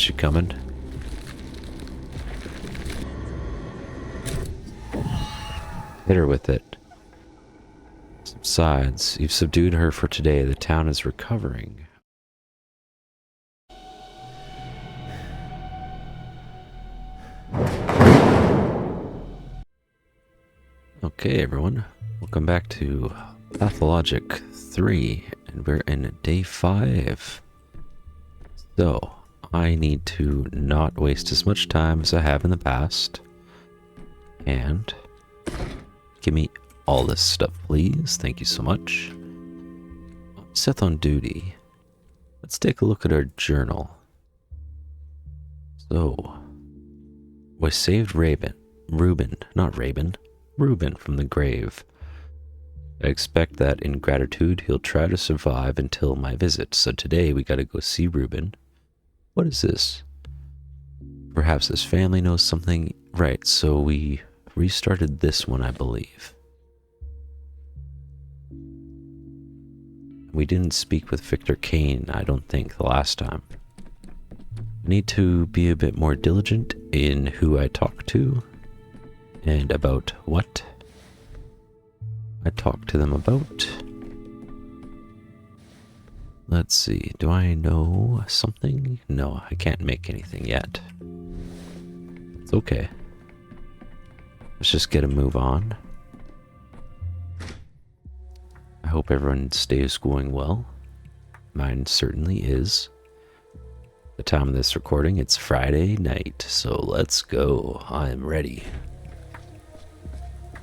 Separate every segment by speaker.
Speaker 1: you coming. Hit her with it. Subsides. You've subdued her for today. The town is recovering. Okay, everyone. Welcome back to Pathologic 3, and we're in day 5. So, I need to not waste as much time as I have in the past. And give me all this stuff, please. Thank you so much. Set on duty. Let's take a look at our journal. So, we saved Rubin from the grave. I expect that in gratitude he'll try to survive until my visit. So today we gotta go see Rubin. What is this? Perhaps his family knows something. Right, so we restarted this one, I believe. We didn't speak with Victor Cain, I don't think, the last time. I need to be a bit more diligent in who I talk to and about what I talk to them about. Let's see, do I know something? No, I can't make anything yet. It's okay. Let's just get a move on. I hope everyone's day is going well. Mine certainly is. The time of this recording, it's Friday night, so let's go. I'm ready.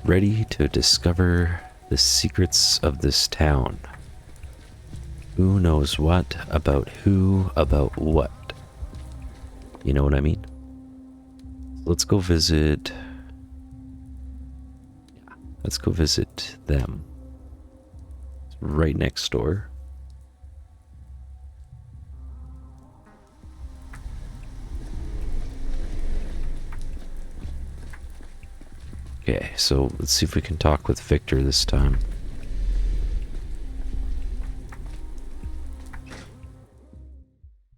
Speaker 1: Ready to discover the secrets of this town. Who knows what about who about what? You know what I mean? Let's go visit... Yeah, let's go visit them. It's right next door. Okay, so let's see if we can talk with Victor this time.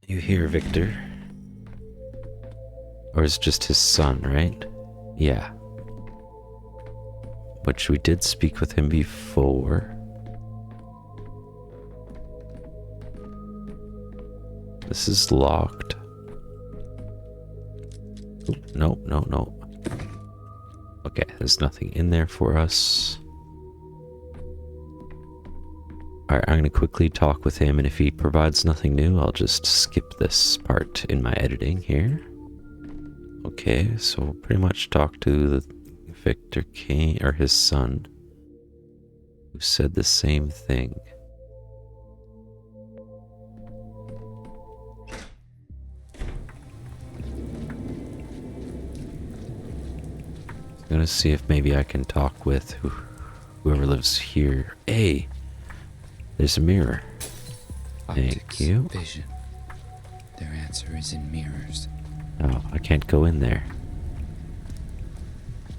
Speaker 1: You here, Victor? Or is it just his son, right? Yeah. Which we did speak with him before. This is locked. Oop, no, no, no. Okay, there's nothing in there for us. Alright, I'm going to quickly talk with him, and if he provides nothing new, I'll just skip this part in my editing here. Okay, so we'll pretty much talk to the Victor Cain, or his son, who said the same thing. I'm gonna see if maybe I can talk with whoever lives here. Hey, there's a mirror. Thank you.
Speaker 2: Vision. Their answer is in mirrors.
Speaker 1: Oh, I can't go in there.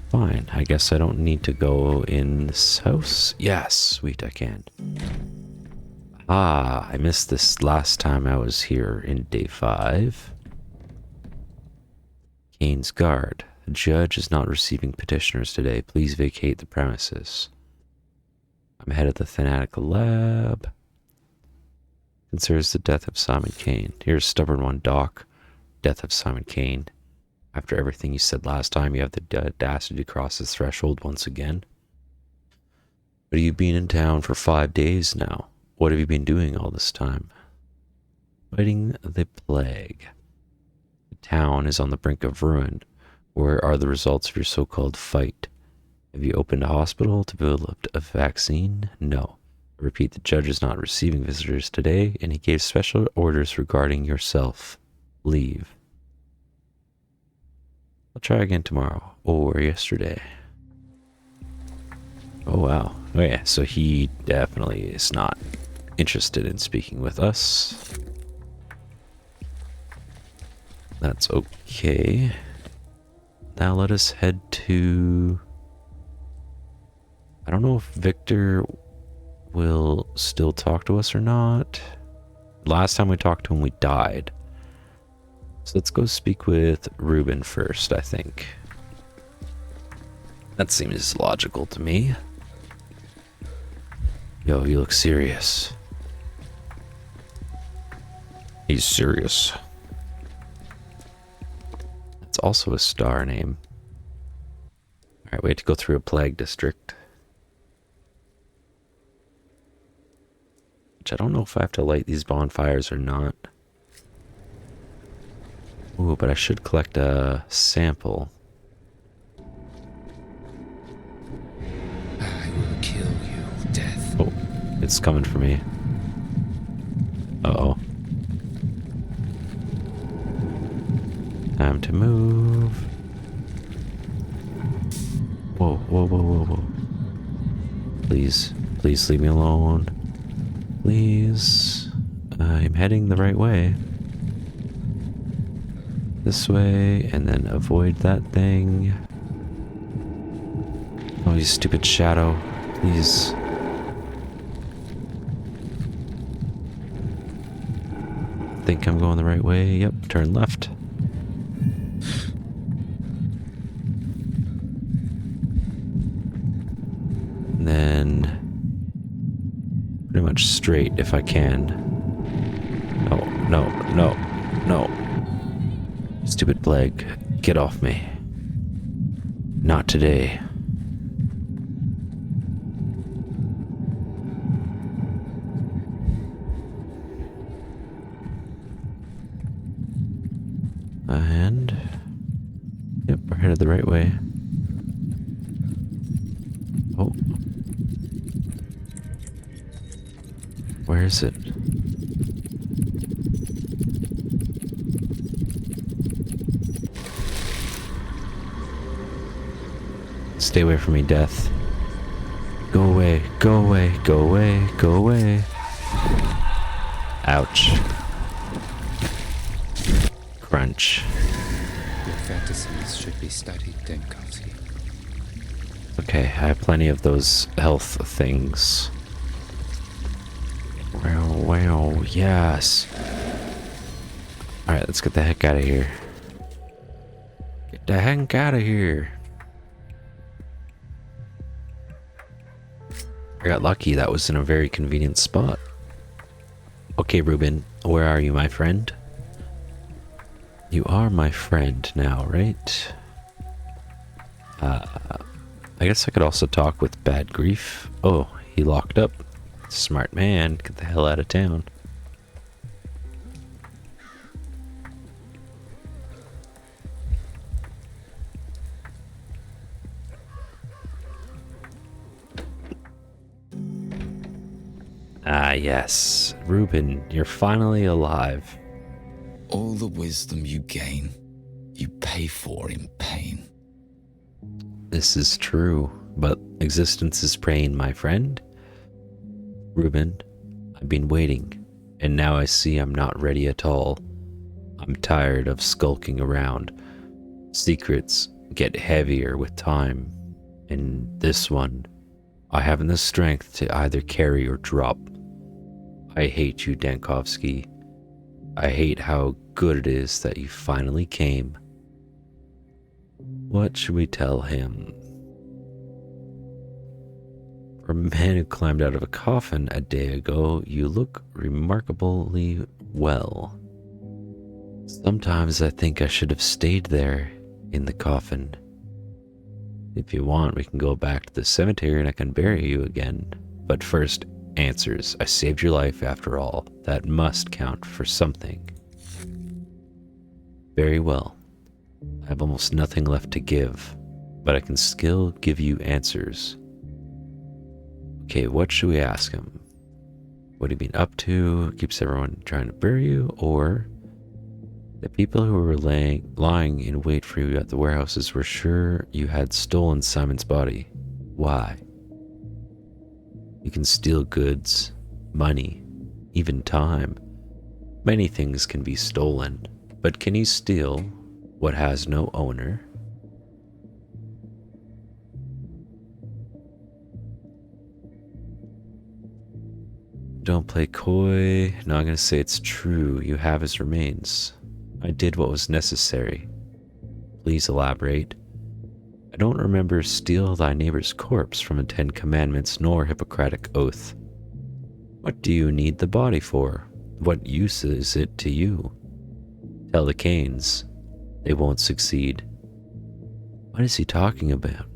Speaker 1: Fine, I guess I don't need to go in this house. Yes, sweet, I can. Ah, I missed this last time I was here in day 5. Cain's guard. The judge is not receiving petitioners today. Please vacate the premises. I'm head of the Fanatical Lab. Considers the death of Simon Cain. Here's stubborn one, Doc. Death of Simon Cain. After everything you said last time, you have the audacity to cross this threshold once again. But you've been in town for 5 days now. What have you been doing all this time? Fighting the plague. The town is on the brink of ruin. Where are the results of your so-called fight? Have you opened a hospital, developed a vaccine? No. I repeat, the judge is not receiving visitors today, and he gave special orders regarding yourself. Leave. I'll try again tomorrow, or yesterday. Oh wow. Oh yeah, so he definitely is not interested in speaking with us. That's okay. Now let us head to... I don't know if Victor will still talk to us or not. Last time we talked to him, we died. So let's go speak with Rubin first, I think. That seems logical to me. Yo, you look serious. He's serious. It's also a star name. Alright, we have to go through a plague district. Which I don't know if I have to light these bonfires or not. Ooh, but I should collect a sample.
Speaker 2: I will kill you, death.
Speaker 1: Oh, it's coming for me. Uh-oh. Time to move. Whoa, whoa, whoa, whoa, whoa. Please, please leave me alone. Please. I'm heading the right way. This way, and then avoid that thing. Oh, you stupid shadow. Please. Think I'm going the right way. Yep, turn left. And then pretty much straight if I can. No, no, no, no. Stupid plague, get off me. Not today. And yep, we're headed the right way. Oh. Where is it? Stay away from me, death. Go away, go away, go away, go away. Ouch. Crunch.
Speaker 2: Your fantasies should be studied, Denkovsky.
Speaker 1: Okay, I have plenty of those health things. Wow, yes. Alright, let's get the heck out of here. Get the heck out of here. I got lucky, that was in a very convenient spot. Okay, Rubin, where are you, my friend? You are my friend now, right? I guess I could also talk with Bad Grief. Oh, he locked up. Smart man, get the hell out of town. Ah, yes. Rubin, you're finally alive.
Speaker 2: All the wisdom you gain, you pay for in pain.
Speaker 1: This is true, but existence is praying, my friend. Rubin, I've been waiting, and now I see I'm not ready at all. I'm tired of skulking around. Secrets get heavier with time, and this one, I haven't the strength to either carry or drop. I hate you, Denkovsky. I hate how good it is that you finally came. What should we tell him? For a man who climbed out of a coffin a day ago, you look remarkably well. Sometimes I think I should have stayed there in the coffin. If you want, we can go back to the cemetery and I can bury you again. But first, answers. I saved your life after all. That must count for something. Very well. I have almost nothing left to give, but I can still give you answers. Okay, what should we ask him? What have you been up to? Keeps everyone trying to bury you? Or the people who were lying in wait for you at the warehouses were sure you had stolen Simon's body. Why? You can steal goods, money, even time. Many things can be stolen, but can you steal what has no owner? Don't play coy. No, I'm going to say it's true. You have his remains. I did what was necessary. Please elaborate. I don't remember steal thy neighbor's corpse from a 10 Commandments nor Hippocratic oath. What do you need the body for? What use is it to you? Tell the Cains. They won't succeed. What is he talking about?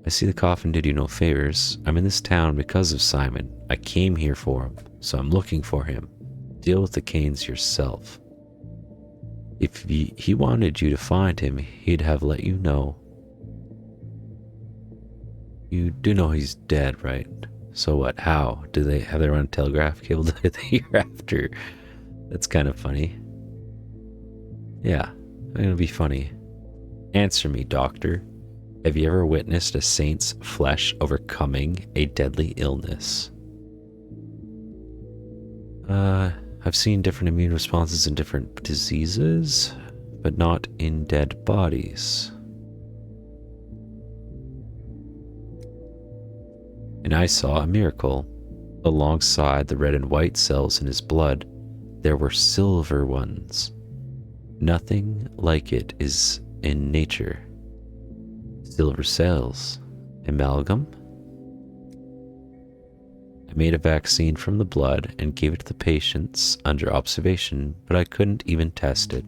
Speaker 1: I see the coffin did you no favors. I'm in this town because of Simon. I came here for him, so I'm looking for him. Deal with the Cains yourself. If he wanted you to find him, he'd have let you know. You do know he's dead, right? So what? How? Do they have their own telegraph cable the year after? That's kind of funny. Yeah, it'll be funny. Answer me, doctor. Have you ever witnessed a saint's flesh overcoming a deadly illness? I've seen different immune responses in different diseases, but not in dead bodies. And I saw a miracle. Alongside the red and white cells in his blood, there were silver ones. Nothing like it is in nature. Silver cells. Amalgam? I made a vaccine from the blood and gave it to the patients under observation, but I couldn't even test it.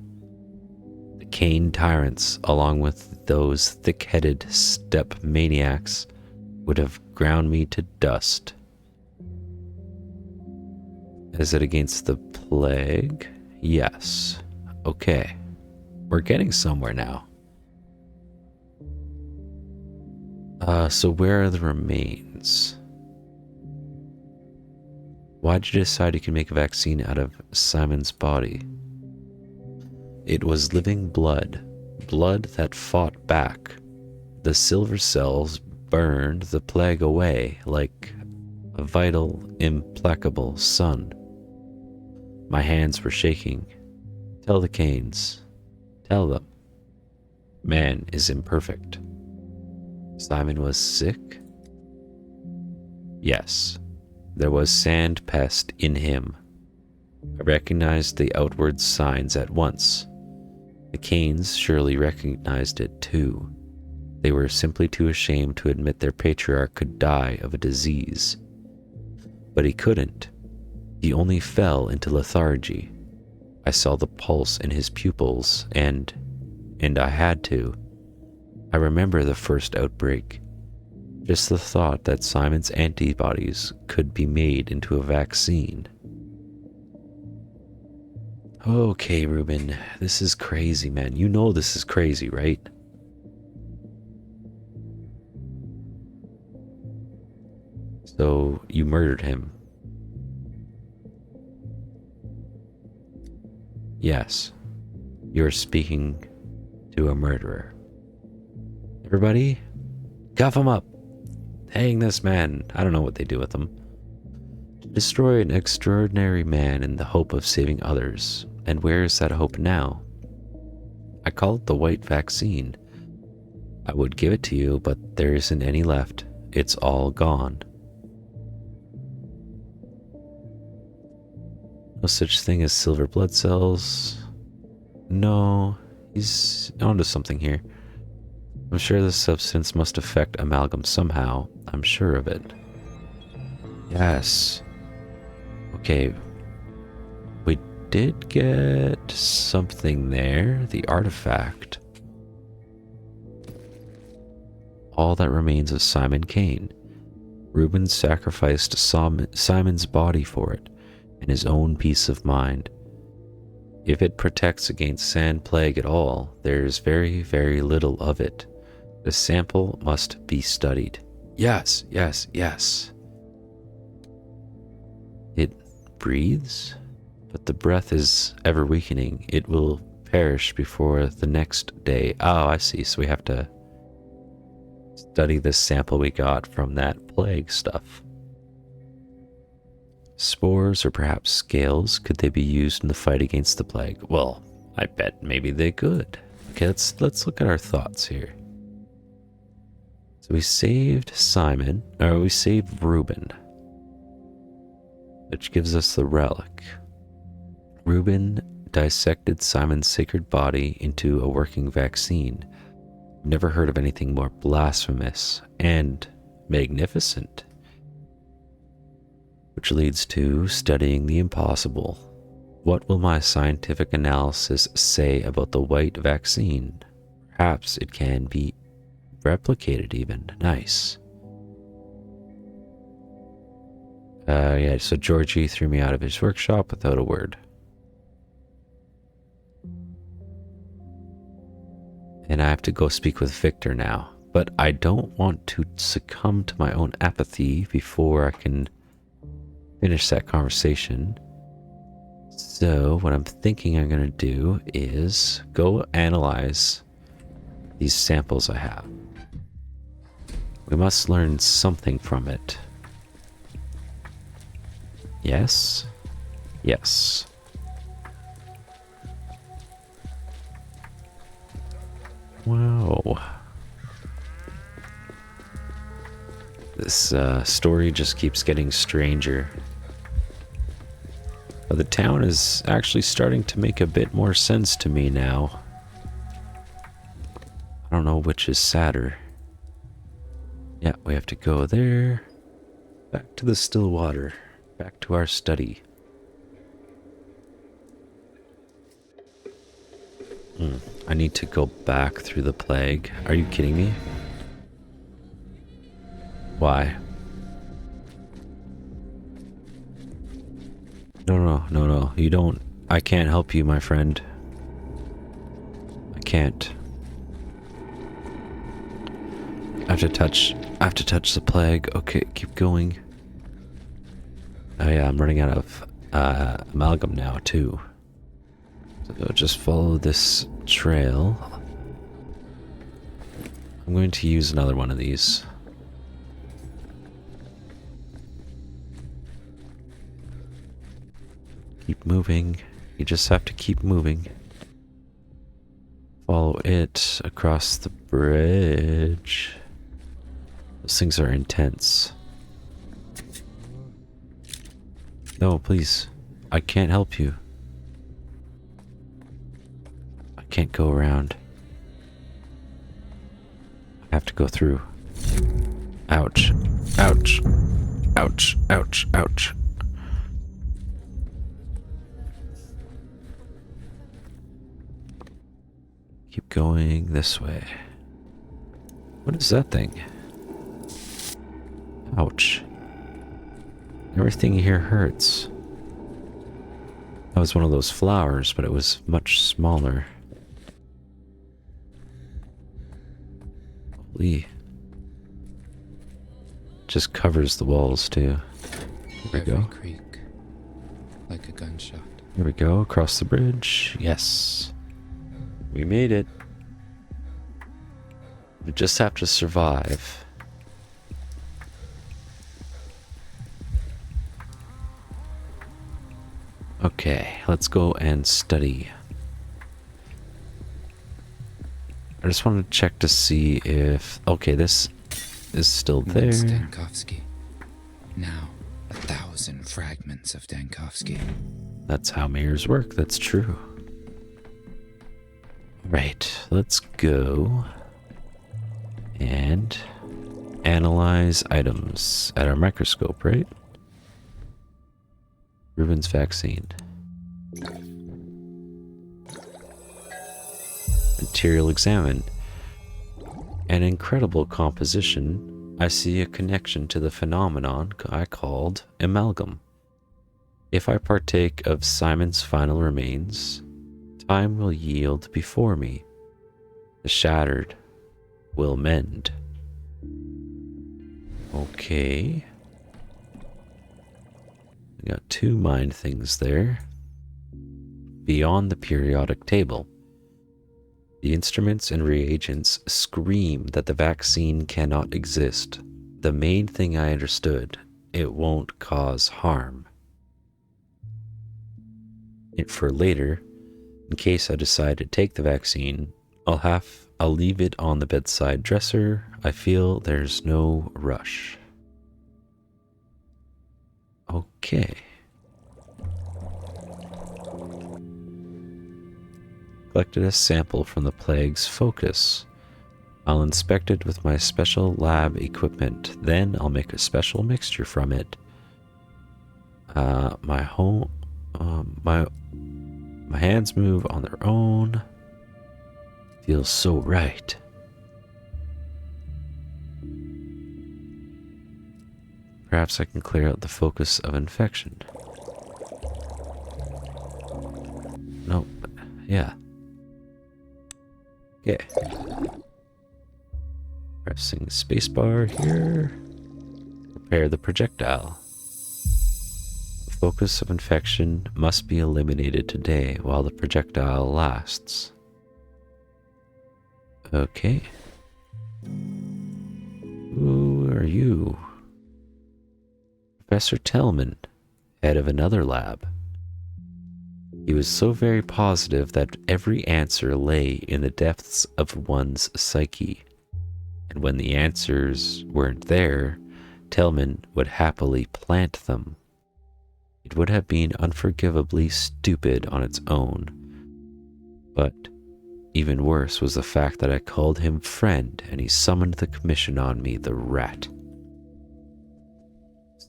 Speaker 1: The Cain tyrants, along with those thick-headed steppe maniacs, would have ground me to dust. Is it against the plague? Yes. Okay. We're getting somewhere now. So where are the remains? Why did you decide you could make a vaccine out of Simon's body? It was living blood. Blood that fought back. The silver cells burned the plague away like a vital, implacable sun. My hands were shaking. Tell the Cains. Tell them. Man is imperfect. Simon was sick? Yes. There was sand pest in him. I recognized the outward signs at once. The Cains surely recognized it too. They were simply too ashamed to admit their patriarch could die of a disease. But he couldn't. He only fell into lethargy. I saw the pulse in his pupils, and I had to. I remember the first outbreak. Just the thought that Simon's antibodies could be made into a vaccine. Okay, Rubin, this is crazy, man. You know this is crazy, right? So, you murdered him. Yes, you're speaking to a murderer. Everybody, cuff him up. Hang this man. I don't know what they do with him. To destroy an extraordinary man in the hope of saving others. And where is that hope now? I call it the white vaccine. I would give it to you, but there isn't any left. It's all gone. No such thing as silver blood cells. No, he's onto something here. I'm sure this substance must affect amalgam somehow. I'm sure of it. Yes. Okay. We did get something there. The artifact. All that remains of Simon Cain. Rubin sacrificed Simon's body for it, and his own peace of mind. If it protects against sand plague at all, there's very, very little of it. The sample must be studied. Yes, yes, yes. It breathes, but the breath is ever weakening. It will perish before the next day. Oh, I see. So we have to study this sample we got from that plague stuff. Spores or perhaps scales, could they be used in the fight against the plague? Well, I bet maybe they could. Okay, let's look at our thoughts here. So we saved Simon, or we saved Rubin, which gives us the relic. Rubin dissected Simon's sacred body into a working vaccine. Never heard of anything more blasphemous and magnificent. Which leads to studying the impossible. What will my scientific analysis say about the white vaccine? Perhaps it can be replicated even. Nice. Yeah, so Georgie threw me out of his workshop without a word. And I have to go speak with Victor now. But I don't want to succumb to my own apathy before I can finish that conversation. So what I'm thinking I'm going to do is go analyze these samples I have. We must learn something from it. Yes? Yes. Wow. This story just keeps getting stranger. But the town is actually starting to make a bit more sense to me now. I don't know which is sadder. Yeah, we have to go there. Back to the still water. Back to our study. I need to go back through the plague. Are you kidding me? Why? No. You don't. I can't help you, my friend. I can't. I have to touch the plague. Okay, keep going. Oh yeah, I'm running out of amalgam now too. So just follow this trail. I'm going to use another one of these. Keep moving. You just have to keep moving. Follow it across the bridge. Those things are intense. No, please. I can't help you. I can't go around. I have to go through. Ouch. Ouch. Ouch. Ouch. Ouch. Keep going this way. What is that thing? Ouch. Everything here hurts. That was one of those flowers, but it was much smaller. Holy. Just covers the walls too. There we go.
Speaker 2: Creak, like a gunshot.
Speaker 1: Here we go, across the bridge. Yes. We made it. We just have to survive. Okay, let's go and study. I just wanted to check to see if... Okay, this is still there.
Speaker 2: That's Dankovsky. Now, 1,000 fragments of Dankovsky.
Speaker 1: That's how mirrors work, that's true. Right, let's go and analyze items at our microscope, right? Rubin's vaccine. Material examined. An incredible composition. I see a connection to the phenomenon I called amalgam. If I partake of Simon's final remains, time will yield before me. The shattered will mend. Okay. We got two mind things there. Beyond the periodic table. The instruments and reagents scream that the vaccine cannot exist. The main thing I understood, it won't cause harm. For later, in case I decide to take the vaccine, I'll leave it on the bedside dresser. I feel there's no rush. Okay. collected a sample from the plague's focus. I'll inspect it with my special lab equipment. Then I'll make a special mixture from it. My hands move on their own. Feels so right. Perhaps I can clear out the focus of infection. No, yeah. Okay. Pressing spacebar here. Prepare the projectile. The focus of infection must be eliminated today while the projectile lasts. Okay. Who are you? Professor Telman, head of another lab. He was so very positive that every answer lay in the depths of one's psyche. And when the answers weren't there, Telman would happily plant them. It would have been unforgivably stupid on its own. But even worse was the fact that I called him friend and he summoned the commission on me, the rat.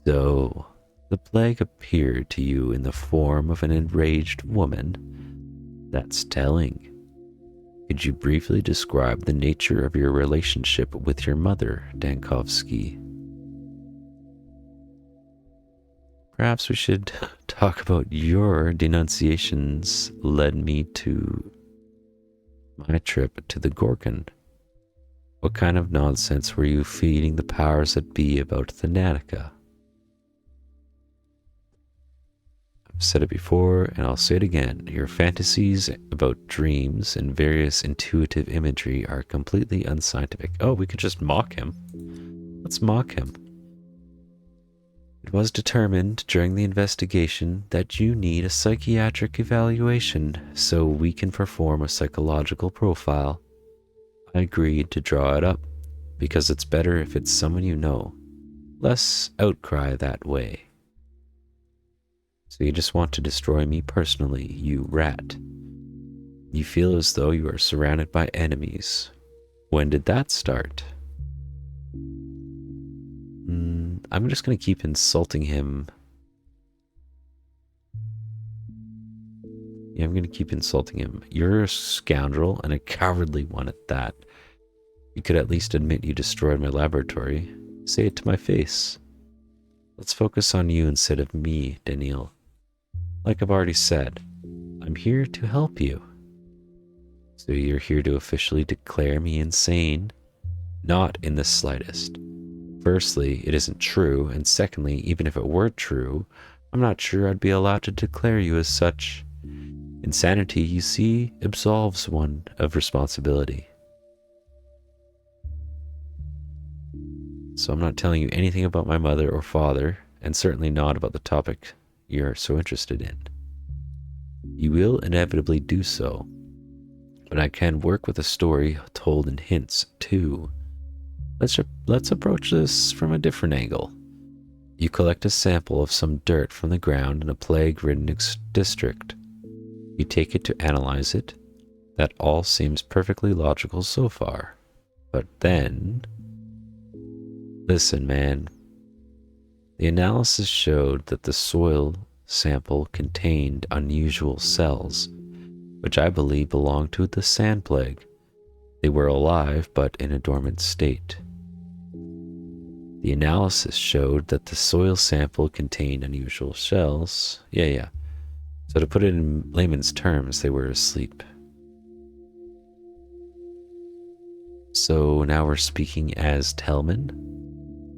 Speaker 1: So, the plague appeared to you in the form of an enraged woman? That's telling. Could you briefly describe the nature of your relationship with your mother, Dankovsky? Perhaps we should talk about your denunciations led me to my trip to the Gorkhon. What kind of nonsense were you feeding the powers that be about Thanatica? I've said it before, and I'll say it again. Your fantasies about dreams and various intuitive imagery are completely unscientific. Oh, we could just mock him. Let's mock him. It was determined during the investigation that you need a psychiatric evaluation so we can perform a psychological profile. I agreed to draw it up because it's better if it's someone you know. Less outcry that way. So you just want to destroy me personally, you rat. You feel as though you are surrounded by enemies. When did that start? I'm just going to keep insulting him. Yeah, I'm going to keep insulting him. You're a scoundrel and a cowardly one at that. You could at least admit you destroyed my laboratory. Say it to my face. Let's focus on you instead of me, Daniil. Like I've already said, I'm here to help you. So you're here to officially declare me insane? Not in the slightest. Firstly, it isn't true, and secondly, even if it were true, I'm not sure I'd be allowed to declare you as such. Insanity, you see, absolves one of responsibility. So I'm not telling you anything about my mother or father, and certainly not about the topic you're so interested in. You will inevitably do so, but I can work with a story told in hints, too. Let's approach this from a different angle. You collect a sample of some dirt from the ground in a plague-ridden district. You take it to analyze it. That all seems perfectly logical so far. But then... Listen, man. The analysis showed that the soil sample contained unusual cells, which I believe belonged to the sand plague. They were alive, but in a dormant state. The analysis showed that the soil sample contained unusual cells. Yeah. So to put it in layman's terms, they were asleep. So now we're speaking as Telman,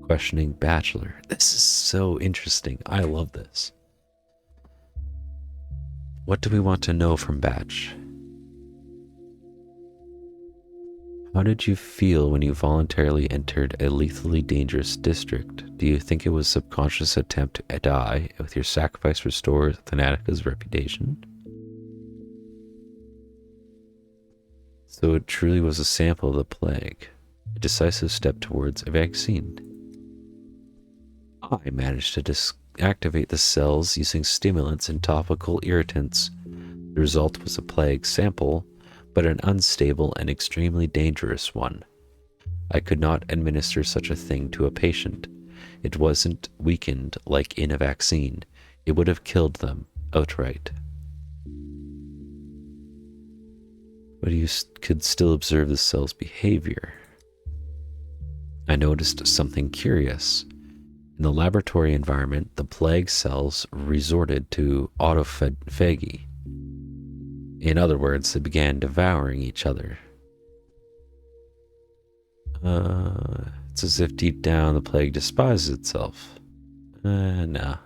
Speaker 1: questioning Bachelor. This is so interesting. I love this. What do we want to know from Batch? How did you feel when you voluntarily entered a lethally dangerous district? Do you think it was a subconscious attempt to die with your sacrifice restores Thanatica's reputation? So it truly was a sample of the plague, a decisive step towards a vaccine. I managed to deactivate the cells using stimulants and topical irritants. The result was a plague sample but an unstable and extremely dangerous one. I could not administer such a thing to a patient. It wasn't weakened like in a vaccine. It would have killed them outright. But you could still observe the cell's behavior. I noticed something curious. In the laboratory environment, the plague cells resorted to autophagy. In other words, they began devouring each other. It's as if deep down the plague despises itself. Nah.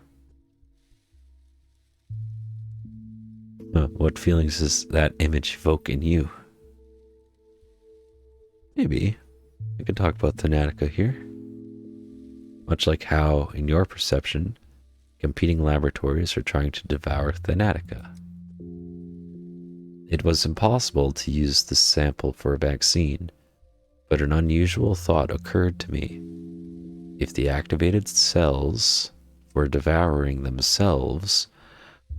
Speaker 1: What feelings does that image evoke in you? Maybe. I could talk about Thanatica here. Much like how, in your perception, competing laboratories are trying to devour Thanatica. It was impossible to use this sample for a vaccine, but an unusual thought occurred to me. If the activated cells were devouring themselves,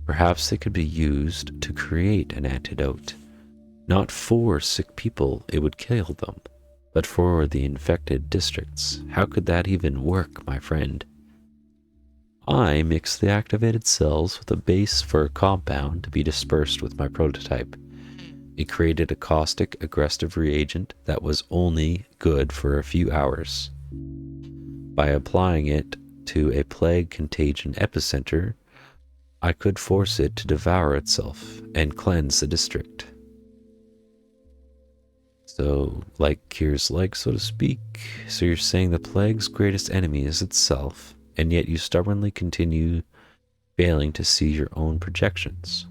Speaker 1: perhaps they could be used to create an antidote. Not for sick people, it would kill them, but for the infected districts. How could that even work, my friend? I mixed the activated cells with a base for a compound to be dispersed with my prototype. It created a caustic, aggressive reagent that was only good for a few hours. By applying it to a plague contagion epicenter, I could force it to devour itself and cleanse the district. So, like cures like, so to speak. So you're saying the plague's greatest enemy is itself, and yet you stubbornly continue failing to see your own projections.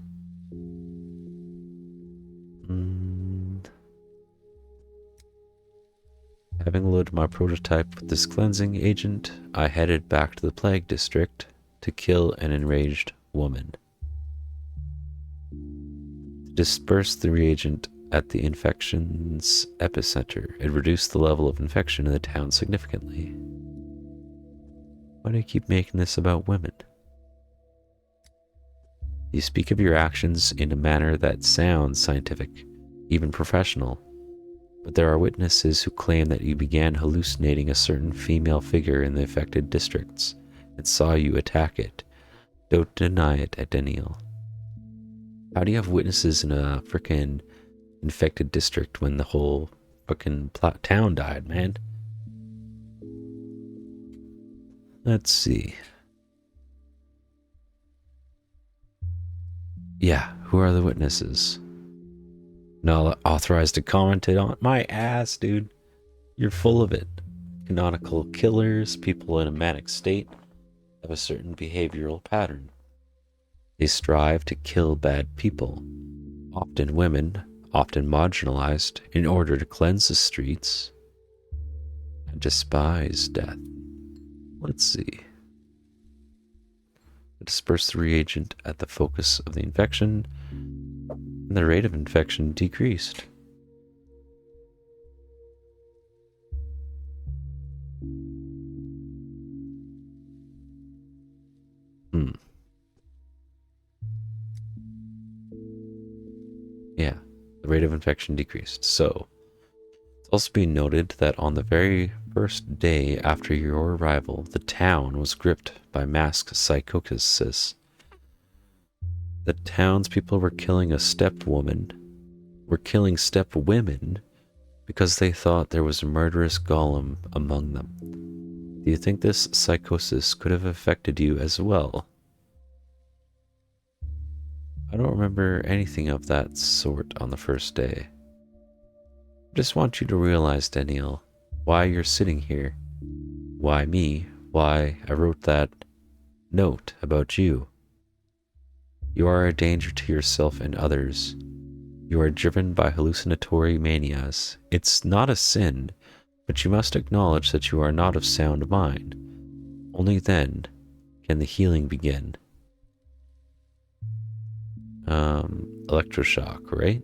Speaker 1: Having loaded my prototype with this cleansing agent, I headed back to the plague district to kill an enraged woman. To disperse the reagent at the infection's epicenter, it reduced the level of infection in the town significantly. Why do you keep making this about women? You speak of your actions in a manner that sounds scientific, even professional, but there are witnesses who claim that you began hallucinating a certain female figure in the affected districts and saw you attack it. Don't deny it, Daniel. How do you have witnesses in a frickin' infected district when the whole fucking town died, man? Let's see. Yeah, who are the witnesses? Not authorized to comment on my ass, dude. You're full of it. Canonical killers, people in a manic state, have a certain behavioral pattern. They strive to kill bad people, often women, often marginalized, in order to cleanse the streets and despise death. Let's see. Disperse the reagent at the focus of the infection, and the rate of infection decreased. Yeah, the rate of infection decreased. So, it's also being noted that on the very first day after your arrival, the town was gripped by mass psychosis. The townspeople were killing step women because they thought there was a murderous golem among them. Do you think this psychosis could have affected you as well? I don't remember anything of that sort on the first day. I just want you to realize, Daniel, why you're sitting here. Why me? Why I wrote that note about you. You are a danger to yourself and others. You are driven by hallucinatory manias. It's not a sin, but you must acknowledge that you are not of sound mind. Only then can the healing begin. Electroshock, right?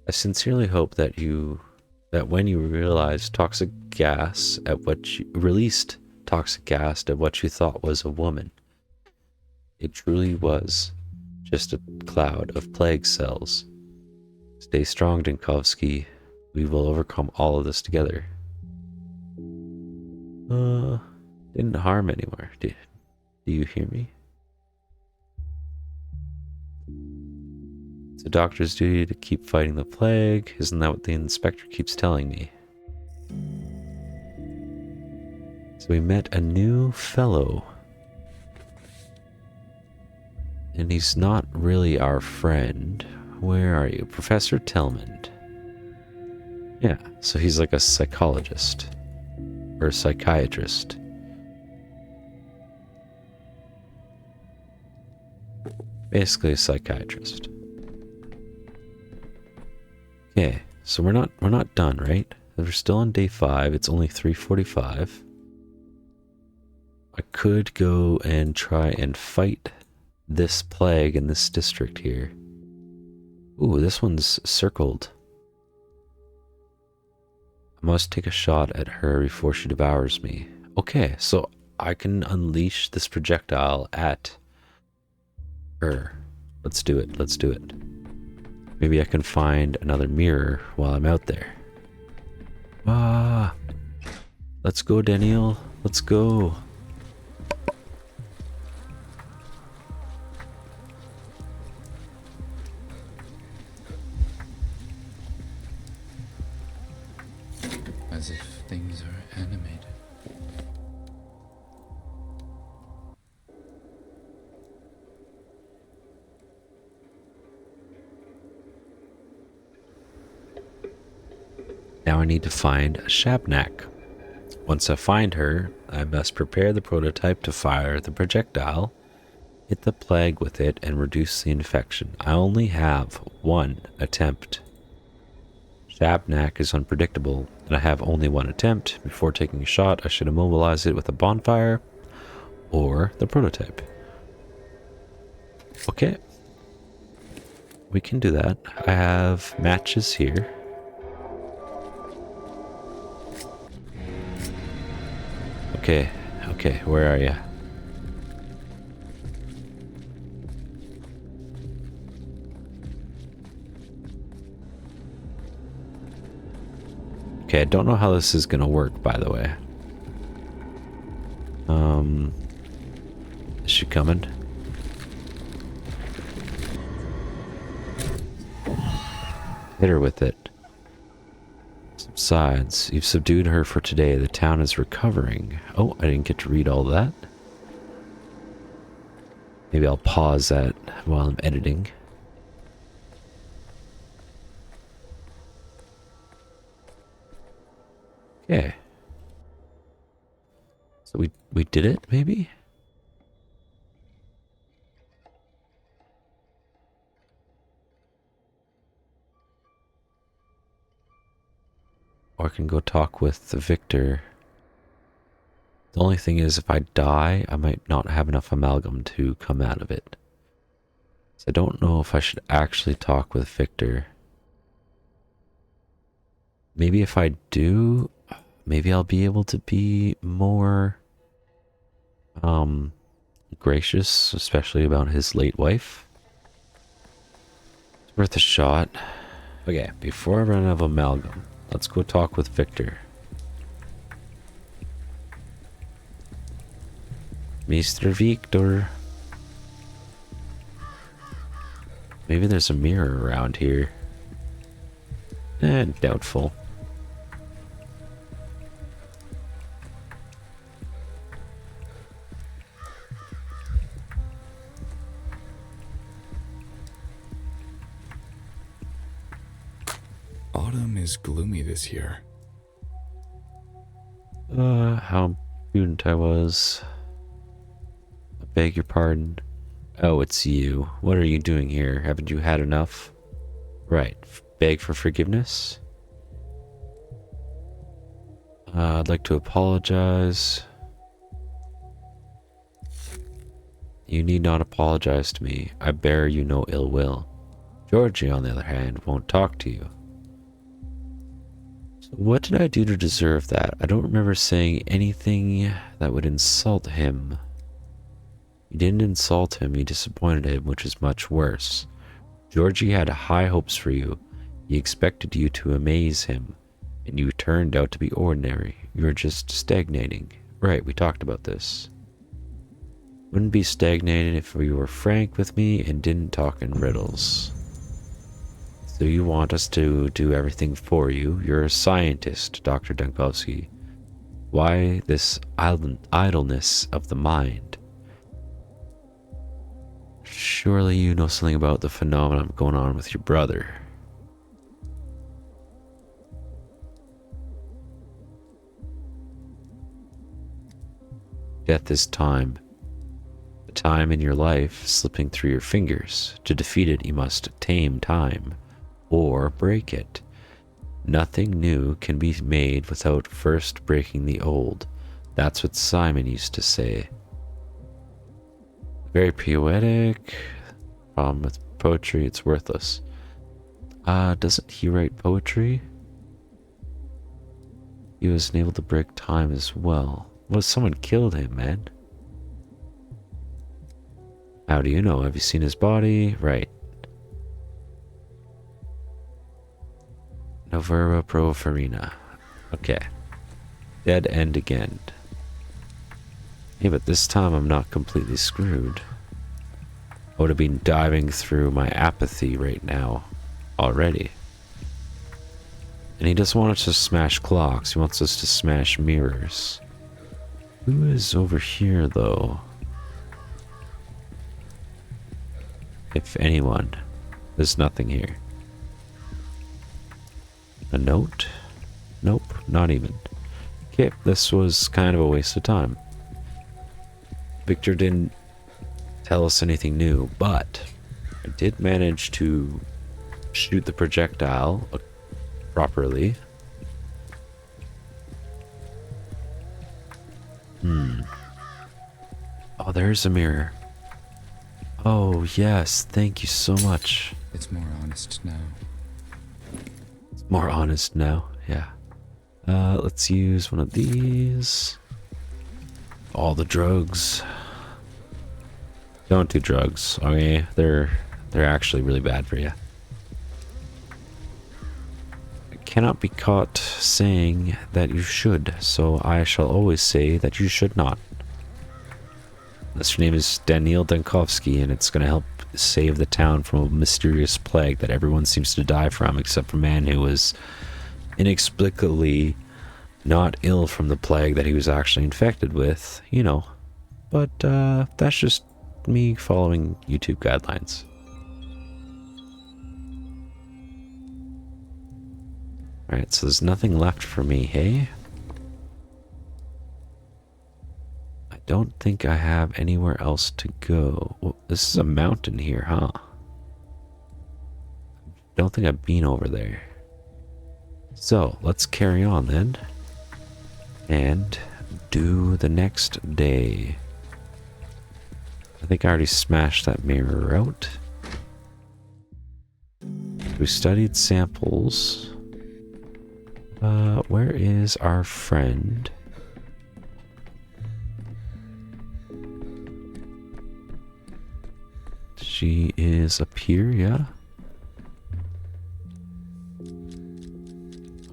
Speaker 1: I sincerely hope that when you released toxic gas at what you thought was a woman, it truly was just a cloud of plague cells. Stay strong, Dinkovsky. We will overcome all of this together. Didn't harm anywhere. Do you hear me? It's a doctor's duty to keep fighting the plague. Isn't that what the inspector keeps telling me? So we met a new fellow. And he's not really our friend. Where are you? Professor Telman. Yeah, so he's like a psychologist. Or a psychiatrist. Basically a psychiatrist. Okay, so we're not done, right? We're still on day 5. It's only 3:45. I could go and try and fight this plague in this district here. Ooh, this one's circled. I must take a shot at her before she devours me. Okay, so I can unleash this projectile at her. Let's do it. Let's do it. Maybe I can find another mirror while I'm out there. Ah! Let's go, Daniel. Let's go.
Speaker 2: As if things are animated.
Speaker 1: Now I need to find a Shabnak. Once I find her, I must prepare the prototype to fire the projectile, hit the plague with it, and reduce the infection. I only have one attempt. Shabnak is unpredictable, and I have only one attempt. Before taking a shot, I should immobilize it with a bonfire or the prototype. Okay. We can do that. I have matches here. Okay, where are you? Okay, I don't know how this is gonna work, by the way. Is she coming? Hit her with it. Subsides. You've subdued her for today. The town is recovering. Oh, I didn't get to read all that. Maybe I'll pause that while I'm editing. Okay. So we did it, maybe? Or I can go talk with the victor. The only thing is, if I die, I might not have enough amalgam to come out of it. So I don't know if I should actually talk with Victor. Maybe if I do, maybe I'll be able to be more gracious, especially about his late wife. It's worth a shot. Okay, before I run out of amalgam, let's go talk with Victor. Mr. Victor. Maybe there's a mirror around here. Doubtful.
Speaker 2: Autumn is gloomy this year.
Speaker 1: How prudent I was. I beg your pardon. Oh, it's you. What are you doing here? Haven't you had enough? Right. Beg for forgiveness? I'd like to apologize. You need not apologize to me. I bear you no ill will. Georgie, on the other hand, won't talk to you. So what did I do to deserve that? I don't remember saying anything that would insult him. You didn't insult him, you disappointed him, which is much worse. Georgie had high hopes for you. He expected you to amaze him, and you turned out to be ordinary. You're just stagnating. Right, we talked about this. Wouldn't be stagnated if you were frank with me and didn't talk in riddles. So you want us to do everything for you? You're a scientist, Dr. Dankovsky. Why this idleness of the mind? Surely you know something about the phenomenon going on with your brother. Death is time. The time in your life slipping through your fingers. To defeat it, you must tame time, or break it. Nothing new can be made without first breaking the old. That's what Simon used to say. Very poetic. Problem with poetry, it's worthless. Doesn't he write poetry? He was able to break time as well. Well, someone killed him, man. How do you know? Have you seen his body? Right. Novera pro farina. Okay. Dead end again. Hey, but this time I'm not completely screwed. I would have been diving through my apathy right now already. And he doesn't want us to smash clocks. He wants us to smash mirrors. Who is over here, though? If anyone, there's nothing here. A note? Nope, not even. Okay, this was kind of a waste of time. Victor didn't tell us anything new, but I did manage to shoot the projectile properly. Oh, there's a mirror. Oh, yes, thank you so much.
Speaker 2: It's more honest now.
Speaker 1: It's more honest now, yeah. Let's use one of these. All the drugs. Don't do drugs, okay? They're actually really bad for you. I cannot be caught saying that you should, so I shall always say that you should not. This name is Daniel Dankovsky, and it's going to help save the town from a mysterious plague that everyone seems to die from, except for a man who was inexplicably not ill from the plague that he was actually infected with, you know. But that's just me following YouTube guidelines. Alright, so there's nothing left for me, hey? I don't think I have anywhere else to go. Well, this is a mountain here, huh? Don't think I've been over there. So, let's carry on then. And do the next day. I think I already smashed that mirror out. We studied samples. Where is our friend? She is up here, yeah?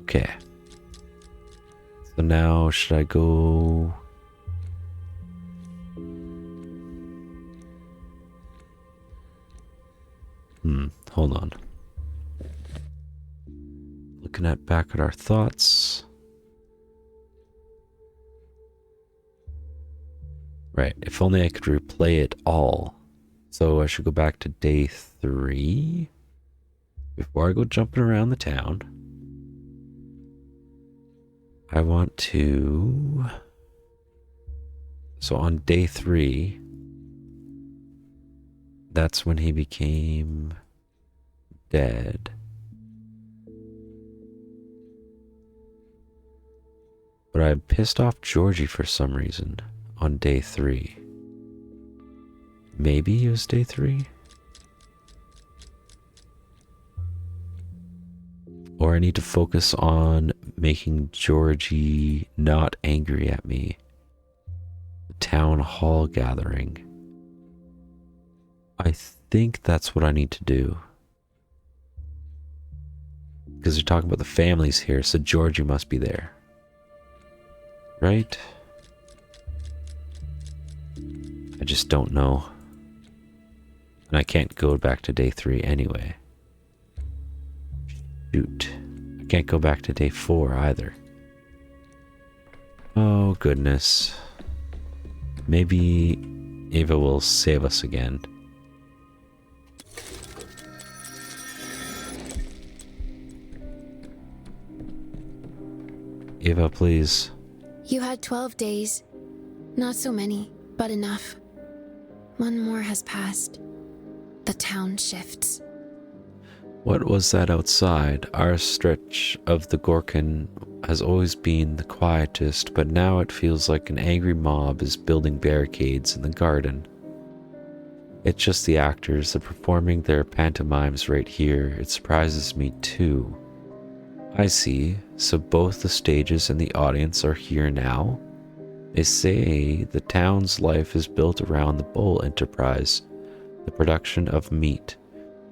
Speaker 1: Okay. So now, should I go... Hold on. Looking back at our thoughts. Right, if only I could replay it all. So I should go back to day 3 before I go jumping around the town. I want to... So on day 3, that's when he became dead. But I pissed off Georgie for some reason on day 3. Maybe it was day 3? Or I need to focus on making Georgie not angry at me. The town hall gathering. I think that's what I need to do. Because they're talking about the families here, so Georgie must be there. Right? I just don't know. And I can't go back to day 3 anyway. Shoot. I can't go back to day 4 either. Oh, goodness. Maybe Ava will save us again. Ava, please.
Speaker 3: You had 12 days. Not so many, but enough. One more has passed. The town shifts.
Speaker 1: What was that outside? Our stretch of the Gorkhon has always been the quietest, but now it feels like an angry mob is building barricades in the garden. It's just the actors, they're performing their pantomimes right here. It surprises me too. I see. So both the stages and the audience are here now? They say the town's life is built around the bull enterprise, the production of meat,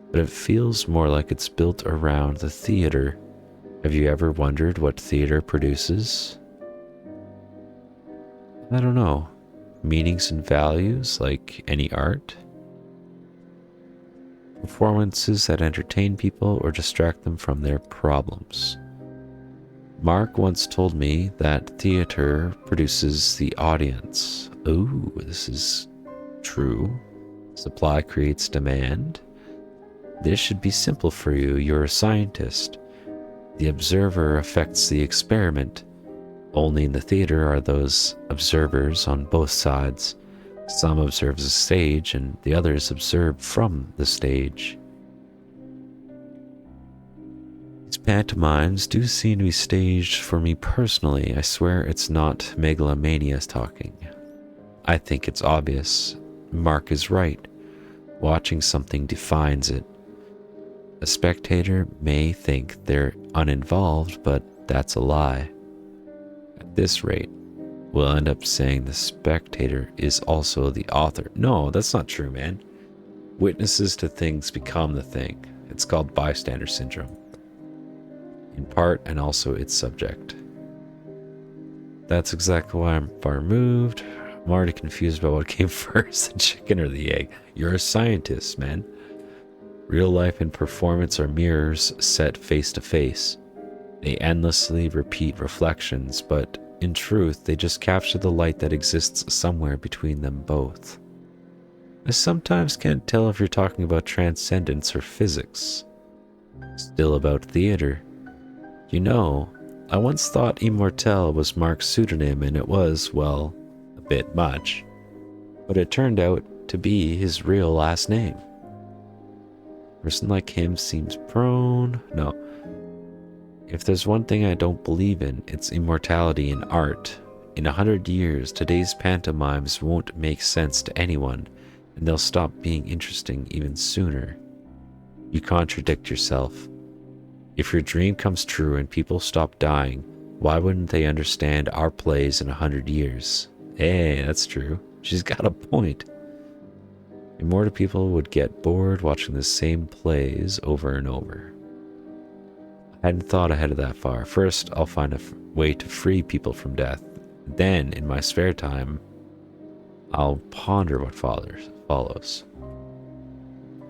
Speaker 1: but it feels more like it's built around the theater. Have you ever wondered what theater produces? I don't know. Meanings and values, like any art? Performances that entertain people or distract them from their problems. Mark once told me that theater produces the audience. Ooh, this is true. Supply creates demand. This should be simple for you. You're a scientist. The observer affects the experiment. Only in the theater are those observers on both sides. Some observe the stage and the others observe from the stage. These pantomimes do seem to be staged for me personally. I swear it's not megalomania talking. I think it's obvious. Mark is right. Watching something defines it. A spectator may think they're uninvolved, but that's a lie. At this rate, we'll end up saying the spectator is also the author. No, that's not true, man. Witnesses to things become the thing. It's called bystander syndrome. In part, and also its subject. That's exactly why I'm far removed. I'm already confused about what came first, the chicken or the egg. You're a scientist, man. Real life and performance are mirrors set face to face. They endlessly repeat reflections, but in truth, they just capture the light that exists somewhere between them both. I sometimes can't tell if you're talking about transcendence or physics. Still about theater. You know, I once thought Immortel was Mark's pseudonym, and it was, well, a bit much. But it turned out to be his real last name. A person like him seems prone... No. If there's one thing I don't believe in, it's immortality in art. In 100 years, today's pantomimes won't make sense to anyone, and they'll stop being interesting even sooner. You contradict yourself. If your dream comes true and people stop dying, why wouldn't they understand our plays in 100 years? Hey, that's true. She's got a point. Immortal people would get bored watching the same plays over and over. I hadn't thought ahead of that far. First, I'll find a way to free people from death. Then, in my spare time, I'll ponder what follows.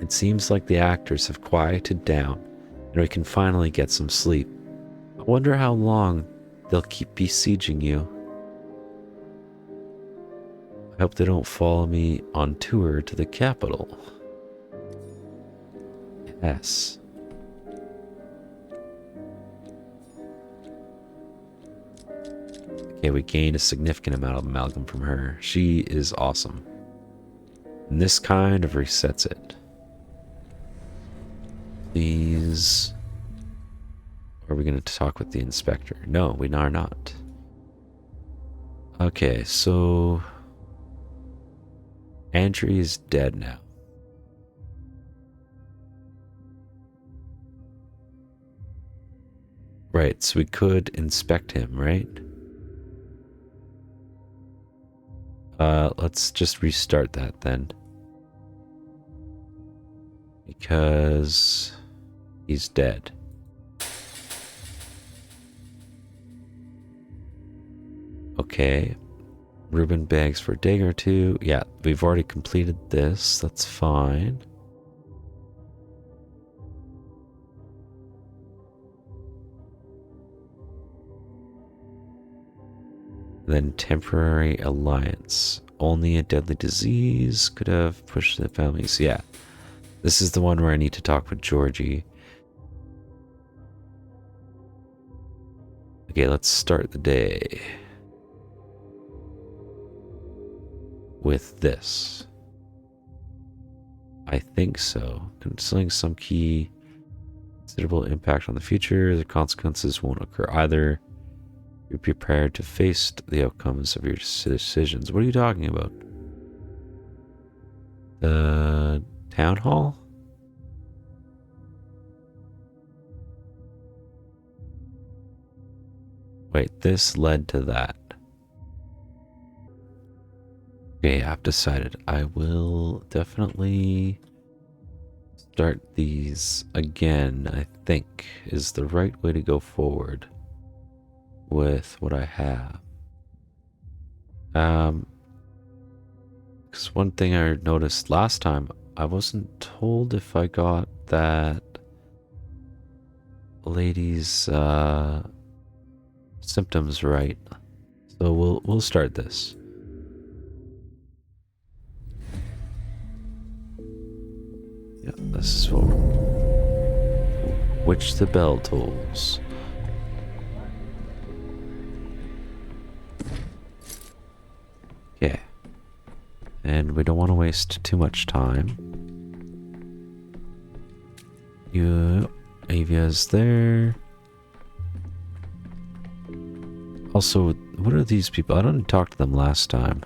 Speaker 1: It seems like the actors have quieted down, and we can finally get some sleep. I wonder how long they'll keep besieging you. I hope they don't follow me on tour to the capital. Yes. Okay, we gained a significant amount of amalgam from her. She is awesome. And this kind of resets it. Please. Or are we going to talk with the inspector? No, we are not. Okay, so Andrew is dead now. Right, so we could inspect him, right? Let's just restart that then. Because he's dead. Okay. Rubin begs for a dig or two. Yeah, we've already completed this. That's fine. Then temporary alliance. Only a deadly disease could have pushed the families. Yeah. This is the one where I need to talk with Georgie. Okay, let's start the day with this. I think so. Concealing some key considerable impact on the future. The consequences won't occur either. Be prepared to face the outcomes of your decisions. What are you talking about? The town hall? Wait, this led to that. Okay, I've decided I will definitely start these again, I think, is the right way to go forward with what I have. Because one thing I noticed last time, I wasn't told if I got that lady's symptoms right. So we'll start this. Yeah, this is what which the bell tolls. Yeah. And we don't want to waste too much time. Avia's there. Also, what are these people? I didn't talk to them last time.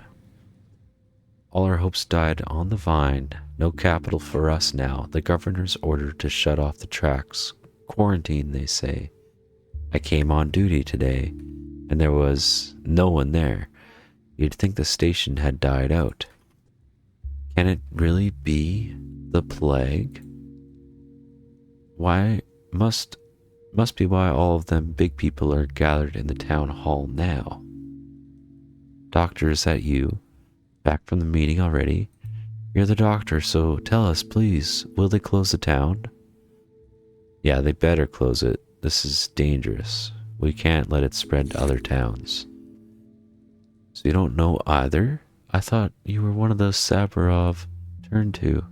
Speaker 1: All our hopes died on the vine. No capital for us now. The governor's ordered to shut off the tracks. Quarantine, they say. I came on duty today, and there was no one there. You'd think the station had died out. Can it really be the plague? Why must be why all of them big people are gathered in the town hall now. Doctor, is that you? Back from the meeting already? You're the doctor, so tell us, please, will they close the town? Yeah, they better close it. This is dangerous. We can't let it spread to other towns. So you don't know either? I thought you were one of those Saburov turned to.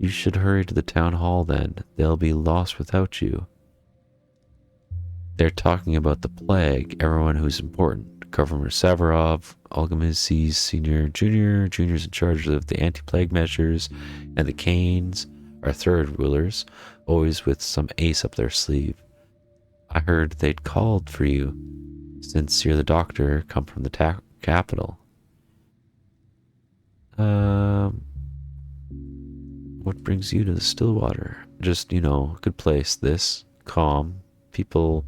Speaker 1: You should hurry to the town hall then. They'll be lost without you. They're talking about the plague, everyone who's important. Governor Saburov, Algamises Senior, Junior's in charge of the anti-plague measures, and the Cains are third rulers, always with some ace up their sleeve. I heard they'd called for you, since you're the doctor, come from the capital. What brings you to the Stillwater? Just, good place, this. Calm. People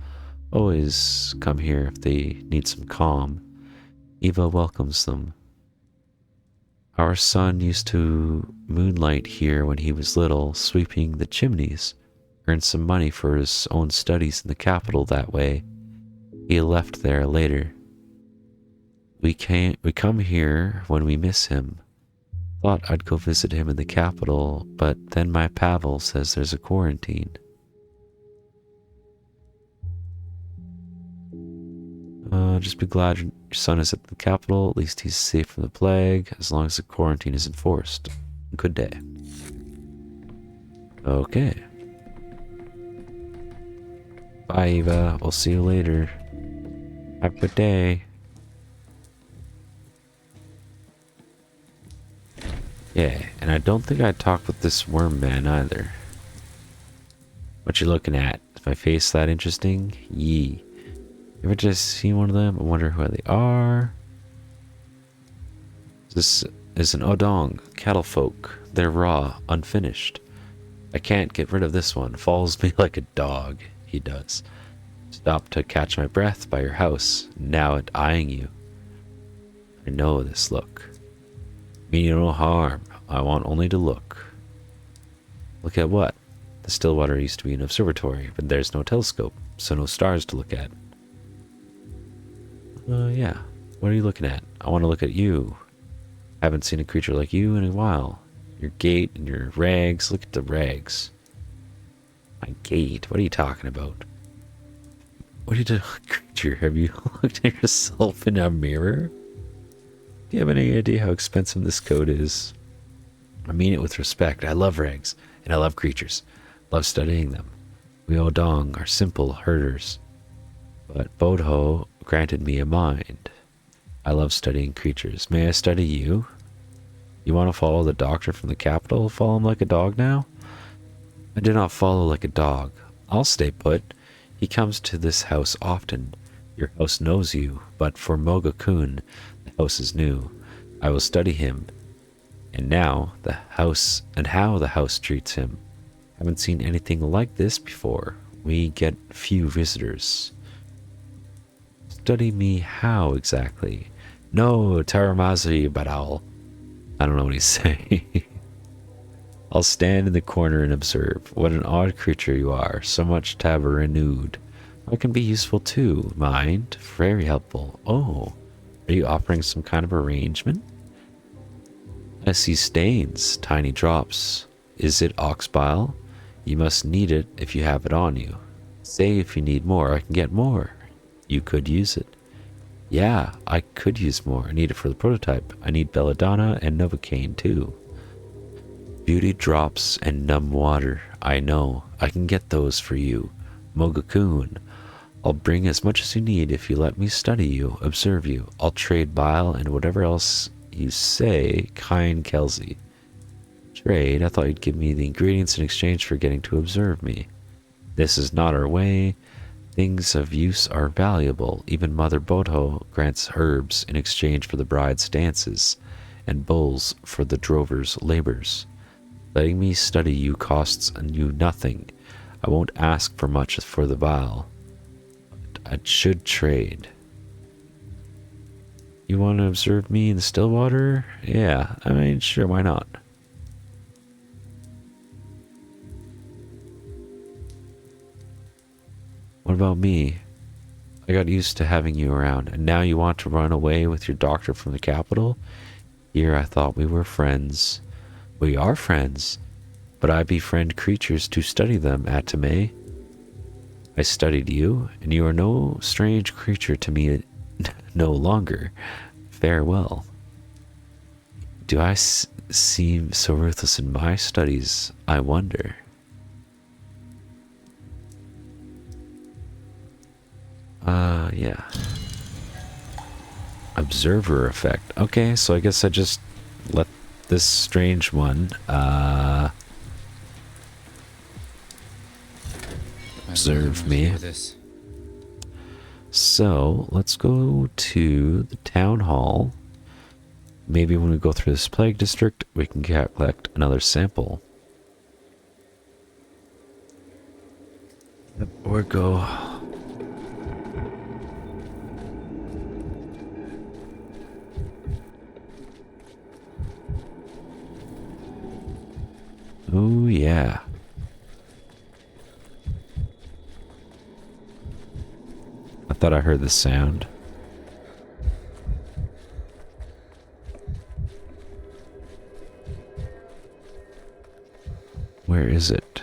Speaker 1: always come here if they need some calm. Eva welcomes them. Our son used to moonlight here when he was little, sweeping the chimneys. Earned some money for his own studies in the capital that way. He left there later. We come here when we miss him. Thought I'd go visit him in the capital, but then my Pavel says there's a quarantine. Just be glad your son is at the capital. At least he's safe from the plague, as long as the quarantine is enforced. Good day. Okay. Bye, Eva. We'll see you later. Have a good day. Yeah, and I don't think I talked with this worm man either. What you looking at? Is my face that interesting? Yee. You ever just seen one of them? I wonder who they are. This is an Odong, cattle folk. They're raw, unfinished. I can't get rid of this one. Follows me like a dog, he does. Stopped to catch my breath by your house, now it eyeing you. I know this look. Mean you no harm. I want only to look. Look at what? The Stillwater used to be an observatory, but there's no telescope, so no stars to look at. Yeah. What are you looking at? I want to look at you. Haven't seen a creature like you in a while. Your gait and your rags. Look at the rags. My gait? What are you talking about? What are you doing, creature? Have you looked at yourself in a mirror? Do you have any idea how expensive this coat is? I mean it with respect. I love rags, and I love creatures. Love studying them. We Odong are simple herders, but Bodho granted me a mind. I love studying creatures. May I study you? You want to follow the doctor from the capital? Follow him like a dog now? I do not follow like a dog. I'll stay put. He comes to this house often. Your house knows you, but for Mogun, the house is new. I will study him, and now the house and how the house treats him. Haven't seen anything like this before. We get few visitors. Study me how exactly? No, Taramazi Badal. I don't know what he's saying. I'll stand in the corner and observe. What an odd creature you are. So much tabarenud. I can be useful too. Mind? Very helpful. Oh, are you offering some kind of arrangement? I see stains, tiny drops. Is it ox bile? You must need it if you have it on you. Say if you need more, I can get more. You could use it. Yeah, I could use more. I need it for the prototype. I need Belladonna and Novocaine too. Beauty drops and numb water. I know. I can get those for you. Mogun. I'll bring as much as you need if you let me study you, observe you. I'll trade bile and whatever else you say, Cain Kelsey. Trade? I thought you'd give me the ingredients in exchange for getting to observe me. This is not our way. Things of use are valuable. Even Mother Bodho grants herbs in exchange for the bride's dances, and bulls for the drover's labors. Letting me study you costs you nothing. I won't ask for much for the bile. I should trade. You want to observe me in the Stillwater? Yeah, I mean, sure, why not? What about me? I got used to having you around, and now you want to run away with your doctor from the capital? Here I thought we were friends. We are friends, but I befriend creatures to study them, Artemy. I studied you, and you are no strange creature to me no longer. Farewell. Do I seem so ruthless in my studies? I wonder. Yeah. Observer effect. Okay, so I guess I just let this strange one, observe me. So, let's go to the town hall. Maybe when we go through this plague district, we can collect another sample. Or go... Oh, yeah. I thought I heard the sound. Where is it?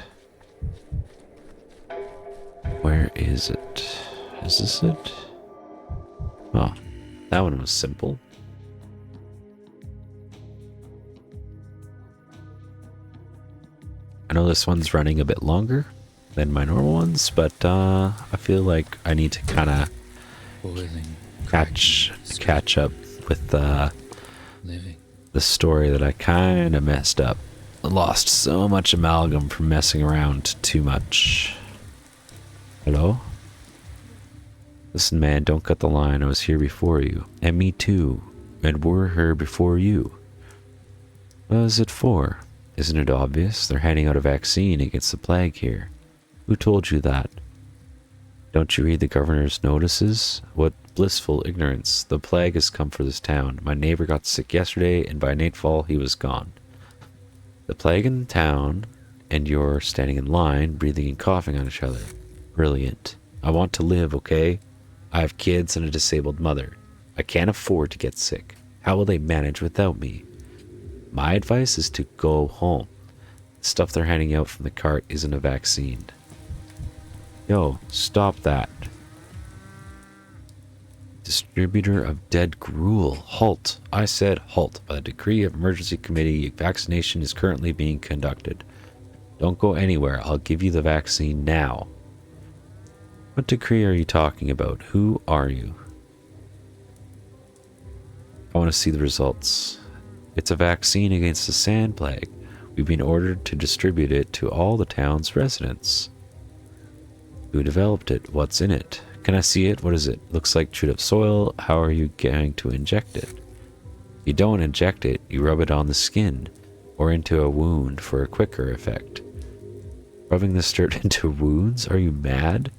Speaker 1: Where is it? Is this it? Oh, that one was simple. I know this one's running a bit longer than my normal ones, but I feel like I need to kind of catch up with the story that I kind of messed up. I lost so much amalgam from messing around too much. Hello? Listen, man, don't cut the line. I was here before you. And me too. And we're here before you. What is it for? Isn't it obvious? They're handing out a vaccine against the plague here. Who told you that? Don't you read the governor's notices? What blissful ignorance. The plague has come for this town. My neighbor got sick yesterday, and by nightfall he was gone. The plague in town, and you're standing in line, breathing and coughing on each other. Brilliant. I want to live, okay? I have kids and a disabled mother. I can't afford to get sick. How will they manage without me? My advice is to go home. The stuff they're handing out from the cart isn't a vaccine. Yo, stop that. Distributor of dead gruel. Halt. I said halt. By the decree of emergency committee, vaccination is currently being conducted. Don't go anywhere. I'll give you the vaccine now. What decree are you talking about? Who are you? I want to see the results. It's a vaccine against the sand plague. We've been ordered to distribute it to all the town's residents. Who developed it? What's in it? Can I see it? What is it? Looks like chewed up soil. How are you going to inject it? You don't inject it, you rub it on the skin or into a wound for a quicker effect. Rubbing this dirt into wounds? Are you mad?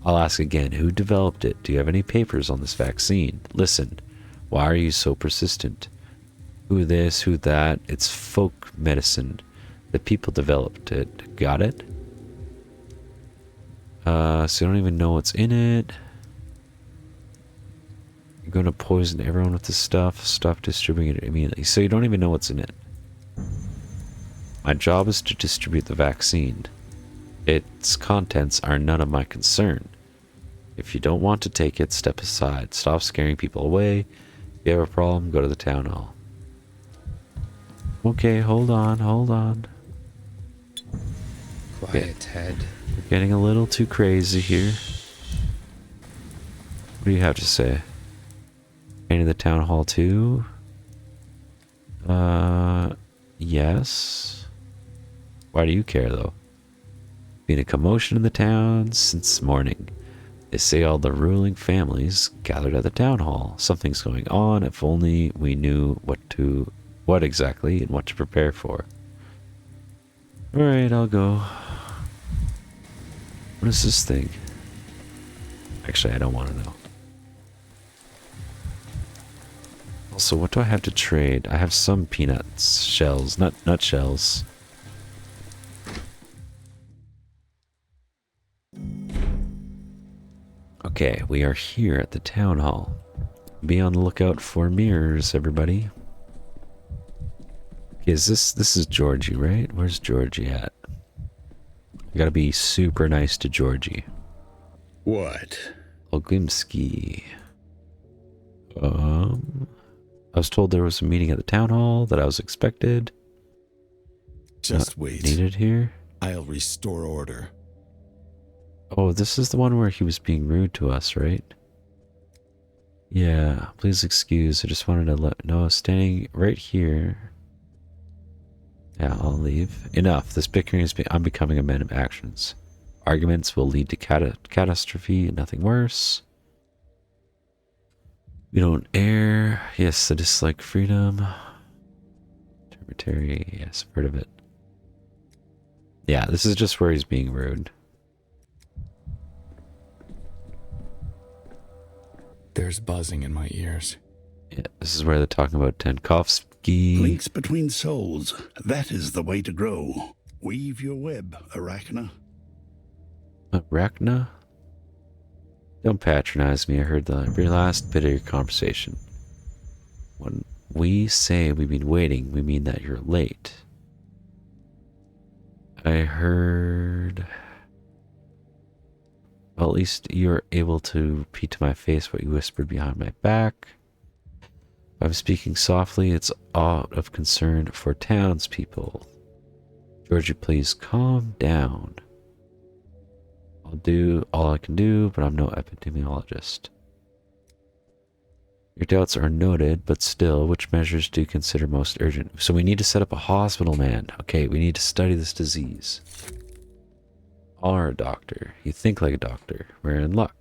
Speaker 1: I'll ask again, who developed it? Do you have any papers on this vaccine? Listen, why are you so persistent? Who this, who that? It's folk medicine. The people developed it. Got it? So you don't even know what's in it. You're going to poison everyone with this stuff. Stop distributing it immediately. So you don't even know what's in it. My job is to distribute the vaccine. Its contents are none of my concern. If you don't want to take it, step aside. Stop scaring people away. If you have a problem, go to the town hall. Okay, hold on, hold on.
Speaker 4: Quiet, head.
Speaker 1: We're getting a little too crazy here. What do you have to say? Into the town hall too? Yes. Why do you care though? Been a commotion in the town since morning. They say all the ruling families gathered at the town hall. Something's going on. If only we knew what exactly and what to prepare for. Alright, I'll go. What is this thing? Actually, I don't want to know. Also, what do I have to trade? I have some peanuts, shells, nut shells. Okay, we are here at the town hall. Be on the lookout for mirrors, everybody. Okay, this is Georgie, right? Where's Georgie at? I gotta be super nice to Georgie.
Speaker 5: What?
Speaker 1: Oglimsky. I was told there was a meeting at the town hall that I was expected.
Speaker 5: Just wait.
Speaker 1: Needed here?
Speaker 5: I'll restore order.
Speaker 1: Oh, this is the one where he was being rude to us, right? Yeah, please excuse. I just wanted to let know. Standing right here. Yeah, I'll leave. Enough. This bickering is. I'm becoming a man of actions. Arguments will lead to catastrophe and nothing worse. We don't err. Yes, I dislike freedom. Termitary. Yes, I've heard of it. Yeah, this is just where he's being rude.
Speaker 4: There's buzzing in my ears.
Speaker 1: Yeah, this is where they're talking about Tenkovsky.
Speaker 6: Links between souls. That is the way to grow. Weave your web, Arachna.
Speaker 1: Arachna? Don't patronize me. I heard every last bit of your conversation. When we say we've been waiting, we mean that you're late. I heard... Well, at least you're able to repeat to my face what you whispered behind my back. If I'm speaking softly, it's out of concern for townspeople. Georgie, please calm down. I'll do all I can do, but I'm no epidemiologist. Your doubts are noted, but still, which measures do you consider most urgent? So we need to set up a hospital, man. Okay, we need to study this disease. Are a doctor. You think like a doctor. We're in luck.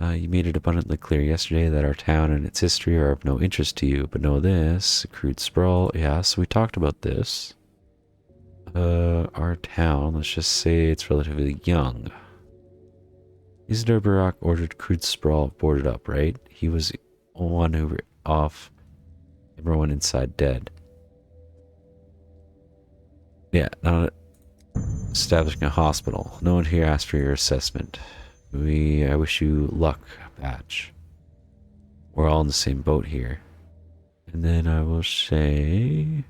Speaker 1: You made it abundantly clear yesterday that our town and its history are of no interest to you, but know this. Crude sprawl. Yeah, so we talked about this. Our town, let's just say it's relatively young. Isidore Burakh ordered crude sprawl boarded up, right? He was the one who were off, everyone inside dead. Yeah, not establishing a hospital. No one here asked for your assessment. I wish you luck, Batch. We're all in the same boat here. And then I will say...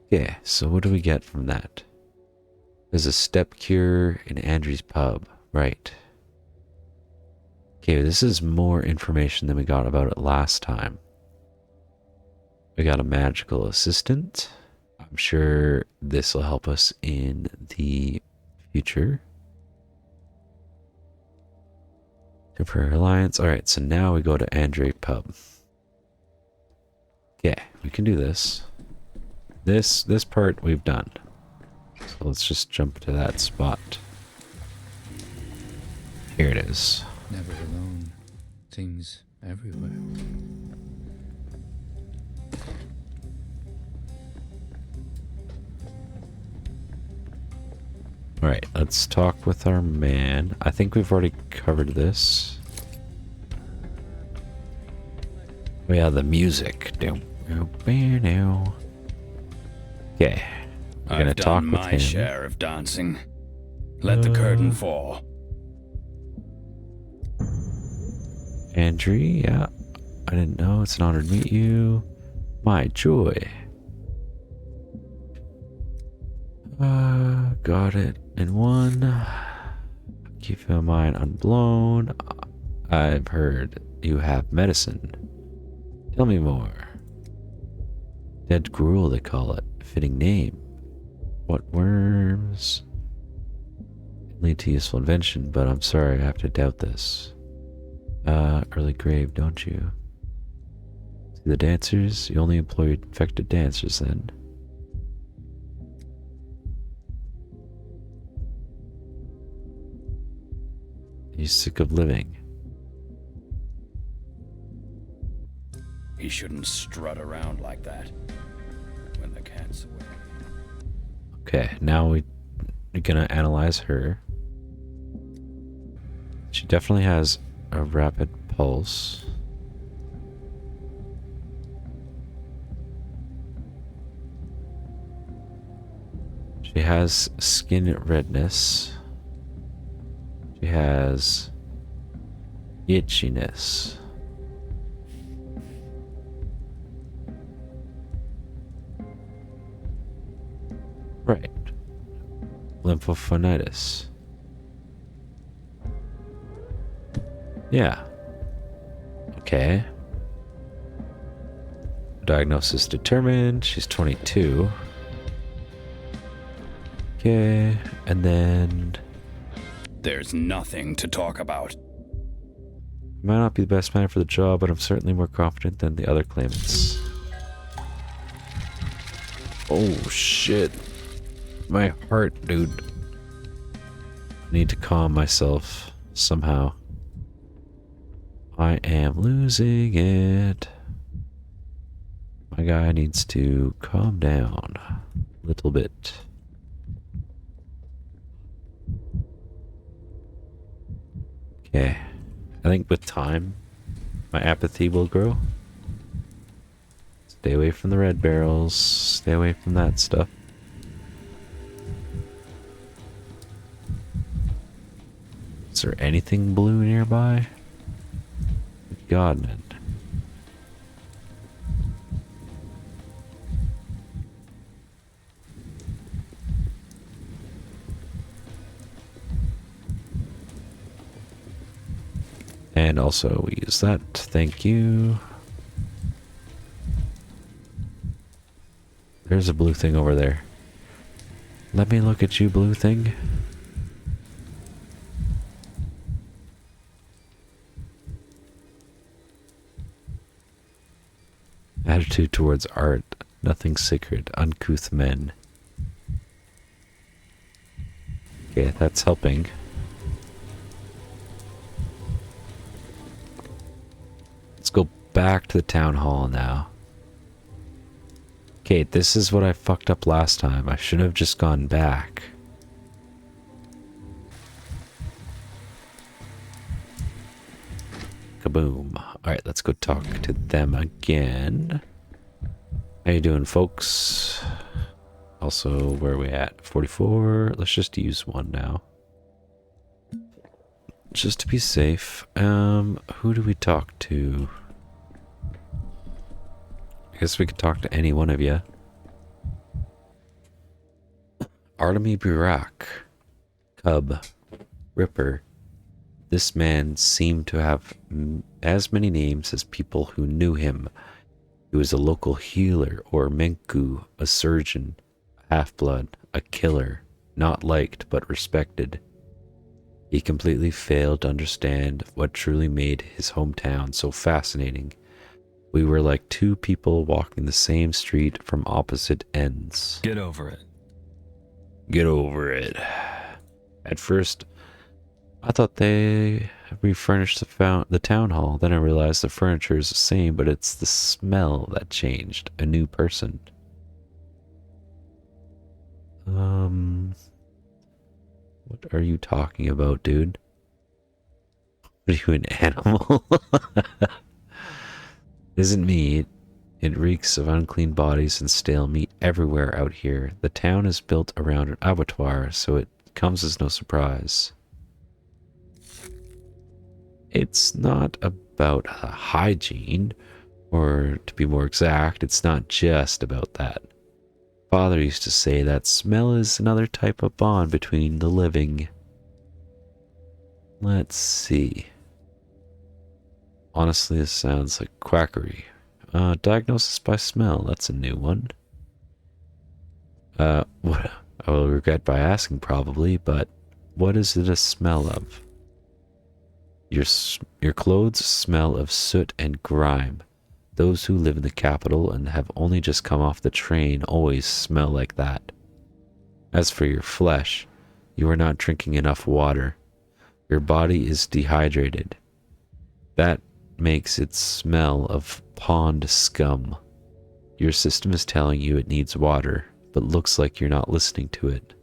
Speaker 1: Yeah, so what do we get from that? There's a step cure in Andrew's pub. Right. Okay, this is more information than we got about it last time. We got a magical assistant. I'm sure this will help us in the future. Temporary alliance. Alright, so now we go to Andre Pub. Yeah, we can do this. This part we've done. So let's just jump to that spot. Here it is.
Speaker 4: Never alone. Things everywhere.
Speaker 1: Alright, let's talk with our man. I think we've already covered this. Oh yeah, the music. Okay. We're gonna
Speaker 2: I've
Speaker 1: talk
Speaker 2: done
Speaker 1: with
Speaker 2: my
Speaker 1: him.
Speaker 2: share of dancing. Let the curtain fall.
Speaker 1: Andrew, yeah. I didn't know. It's an honor to meet you. My joy. Got it in one. Keep your mind unblown. I've heard you have medicine. Tell me more. Dead Gruel, they call it. Fitting name. What worms? Lead to useful invention, but I'm sorry, I have to doubt this. Early grave, don't you? See the dancers? You only employ infected dancers then. You sick of living?
Speaker 2: He shouldn't strut around like that when the cat's away.
Speaker 1: Okay, now we're gonna analyze her. She definitely has a rapid pulse. She has skin redness. She has itchiness. Right. Lymphophonitis. Yeah. Okay. Diagnosis determined. She's 22. Okay. And then...
Speaker 2: There's nothing to talk about.
Speaker 1: Might not be the best man for the job, but I'm certainly more confident than the other claimants. Oh, shit. My heart, dude. I need to calm myself somehow. I am losing it. My guy needs to calm down a little bit. Okay. I think with time, my apathy will grow. Stay away from the red barrels. Stay away from that stuff. Is there anything blue nearby? Good God, man. And also we use that. Thank you. There's a blue thing over there. Let me look at you, blue thing. Attitude towards art. Nothing sacred. Uncouth men. Okay, that's helping. Let's go back to the town hall now. Okay, this is what I fucked up last time. I should have just gone back. Kaboom. Alright, let's go talk to them again. How you doing, folks? Also, where are we at? 44. Let's just use one now. Just to be safe. Who do we talk to? I guess we could talk to any one of you. Artemy, Burakh, Cub, Ripper. This man seemed to have as many names as people who knew him. He was a local healer or Menku, a surgeon, a half-blood, a killer, not liked but respected. He completely failed to understand what truly made his hometown so fascinating. We were like two people walking the same street from opposite ends.
Speaker 7: Get over it.
Speaker 1: Get over it. At first, I thought they refurnished the town hall. Then I realized the furniture is the same, but it's the smell that changed. A new person. What are you talking about, dude? What are you, an animal? Isn't me. It reeks of unclean bodies and stale meat everywhere out here. The town is built around an abattoir, so it comes as no surprise. It's not about hygiene, or to be more exact, it's not just about that. Father used to say that smell is another type of bond between the living. Let's see. Honestly, this sounds like quackery. Diagnosis by smell, that's a new one. What I will regret by asking probably, but what is it a smell of? Your clothes smell of soot and grime. Those who live in the capital and have only just come off the train always smell like that. As for your flesh, you are not drinking enough water. Your body is dehydrated. That makes it smell of pond scum. Your system is telling you it needs water, but looks like you're not listening to it.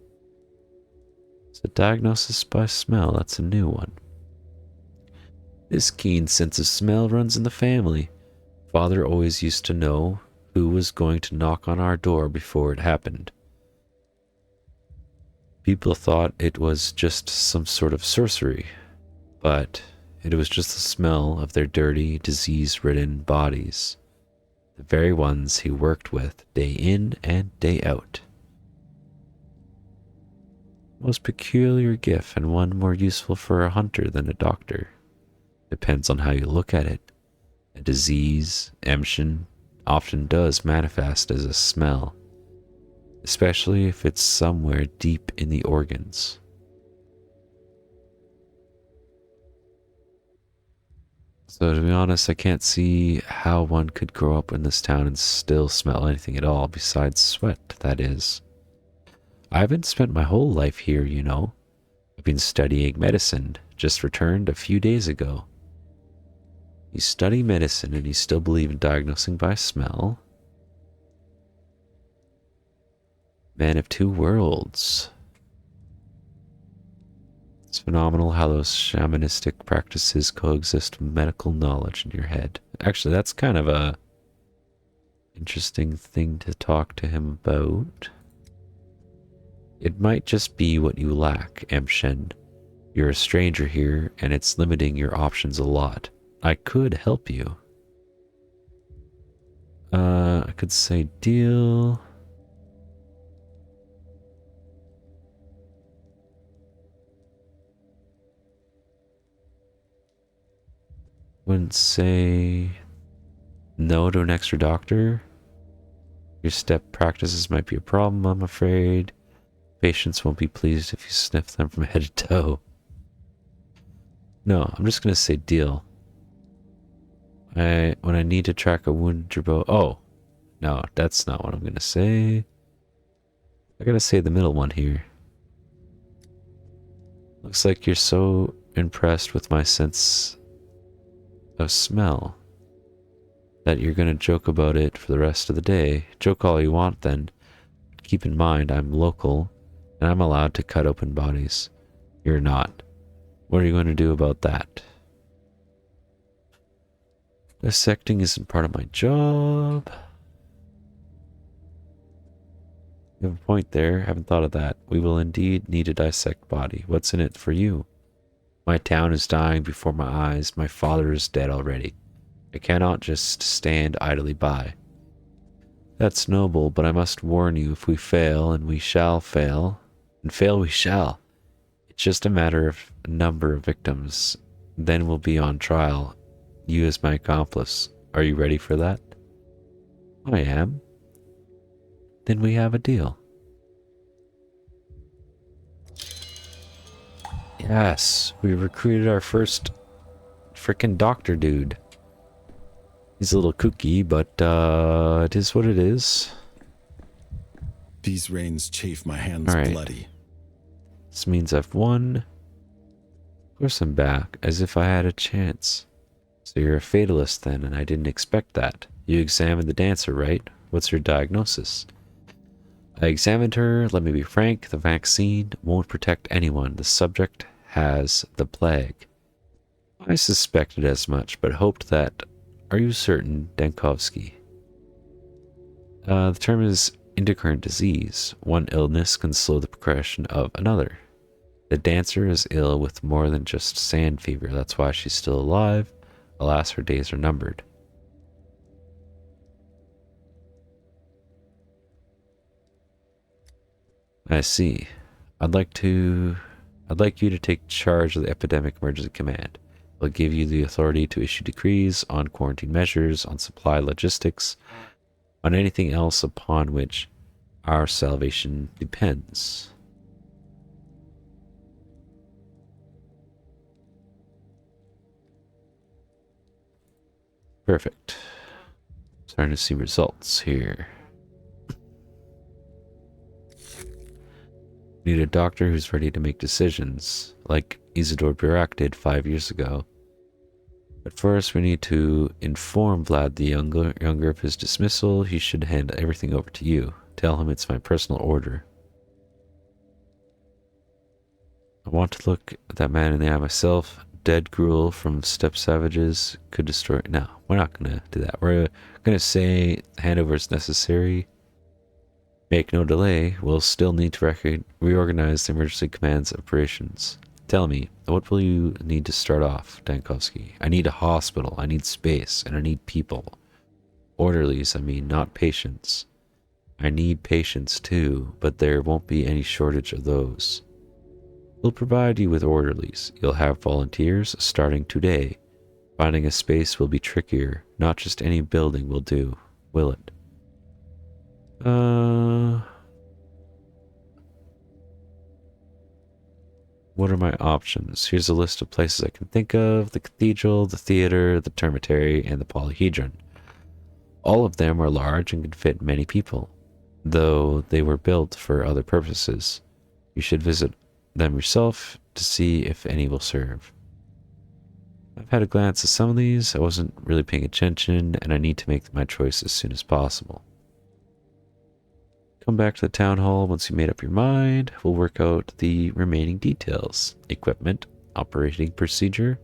Speaker 1: So diagnosis by smell, that's a new one. This keen sense of smell runs in the family. Father always used to know who was going to knock on our door before it happened. People thought it was just some sort of sorcery, but it was just the smell of their dirty, disease-ridden bodies. The very ones he worked with day in and day out. Most peculiar gift, and one more useful for a hunter than a doctor. Depends on how you look at it. A disease, emption, often does manifest as a smell, especially if it's somewhere deep in the organs. So to be honest, I can't see how one could grow up in this town and still smell anything at all besides sweat, that is. I haven't spent my whole life here, you know. I've been studying medicine, just returned a few days ago. You study medicine and you still believe in diagnosing by smell? Man of two worlds. It's phenomenal how those shamanistic practices coexist with medical knowledge in your head. Actually, that's kind of a interesting thing to talk to him about. It might just be what you lack, Emshen. You're a stranger here, and it's limiting your options a lot. I could help you. I could say deal. Wouldn't say no to an extra doctor. Your step practices might be a problem, I'm afraid. Patients won't be pleased if you sniff them from head to toe. No, I'm just going to say deal. When I need to track a wounded gerbo. Oh, no, that's not what I'm going to say. I got to say the middle one here. Looks like you're so impressed with my sense of smell that you're going to joke about it for the rest of the day. Joke all you want then. Keep in mind I'm local and I'm allowed to cut open bodies. You're not. What are you going to do about that? Dissecting isn't part of my job. You have a point there. Haven't thought of that. We will indeed need to dissect body. What's in it for you? My town is dying before my eyes. My father is dead already. I cannot just stand idly by. That's noble, but I must warn you, if we fail, and we shall fail, and fail we shall, it's just a matter of a number of victims. Then we'll be on trial. You as my accomplice. Are you ready for that? I am. Then we have a deal. Yes, we recruited our first frickin' doctor dude. He's a little kooky, but it is what it is.
Speaker 5: These reins chafe my hands bloody.
Speaker 1: This means I've won. Of course I'm back, as if I had a chance. So you're a fatalist then, and I didn't expect that. You examined the dancer, right? What's your diagnosis? I examined her. Let me be frank. The vaccine won't protect anyone. The subject has the plague. I suspected as much, but hoped that... Are you certain, Dankovsky? The term is intercurrent disease. One illness can slow the progression of another. The dancer is ill with more than just sand fever. That's why she's still alive. Alas, her days are numbered. I see. I'd like you to take charge of the Epidemic Emergency Command. We'll give you the authority to issue decrees on quarantine measures, on supply logistics, on anything else upon which our salvation depends. Perfect. Starting to see results here. Need a doctor who's ready to make decisions, like Isidore Burakh did 5 years ago. But first we need to inform Vlad the younger of his dismissal. He should hand everything over to you. Tell him it's my personal order. I want to look at that man in the eye myself. Dead Gruel from Steppe Savages could destroy... No, we're not going to do that. We're going to say handover is necessary. Make no delay. We'll still need to reorganize the emergency command's operations. Tell me, what will you need to start off, Dankovsky? I need a hospital, I need space, and I need people. Orderlies, I mean, not patients. I need patients too, but there won't be any shortage of those. We'll provide you with orderlies. You'll have volunteers starting today. Finding a space will be trickier. Not just any building will do, will it? What are my options? Here's a list of places I can think of. The cathedral, the theater, the termitary, and the polyhedron. All of them are large and can fit many people, though they were built for other purposes. You should visit them yourself to see if any will serve. I've had a glance at some of these. I wasn't really paying attention, and I need to make my choice as soon as possible. Come back to the town hall once you made up your mind. We'll work out the remaining details. Equipment, operating procedure.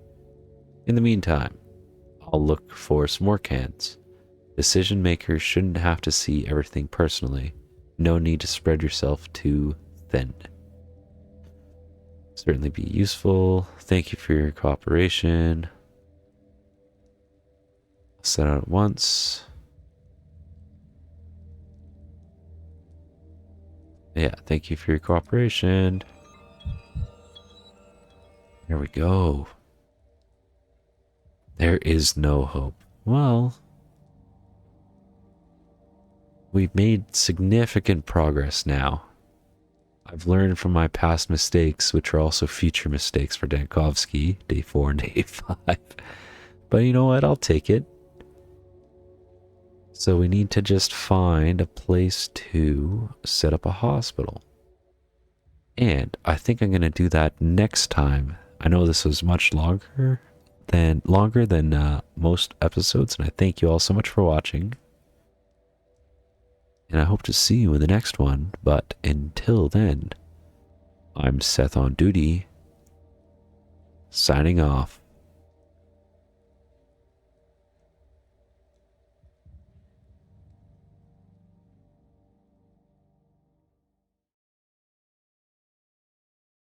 Speaker 1: In the meantime, I'll look for some more cans. Decision makers shouldn't have to see everything personally. No need to spread yourself too thin. Certainly be useful. Thank you for your cooperation. I'll set out at once. Yeah, thank you for your cooperation. There we go. There is no hope. Well, we've made significant progress now. I've learned from my past mistakes, which are also future mistakes for Dankovsky, day 4 and day 5. But you know what? I'll take it. So we need to just find a place to set up a hospital. And I think I'm going to do that next time. I know this was much longer than most episodes, and I thank you all so much for watching. And I hope to see you in the next one, but until then, I'm Seth on duty, signing off.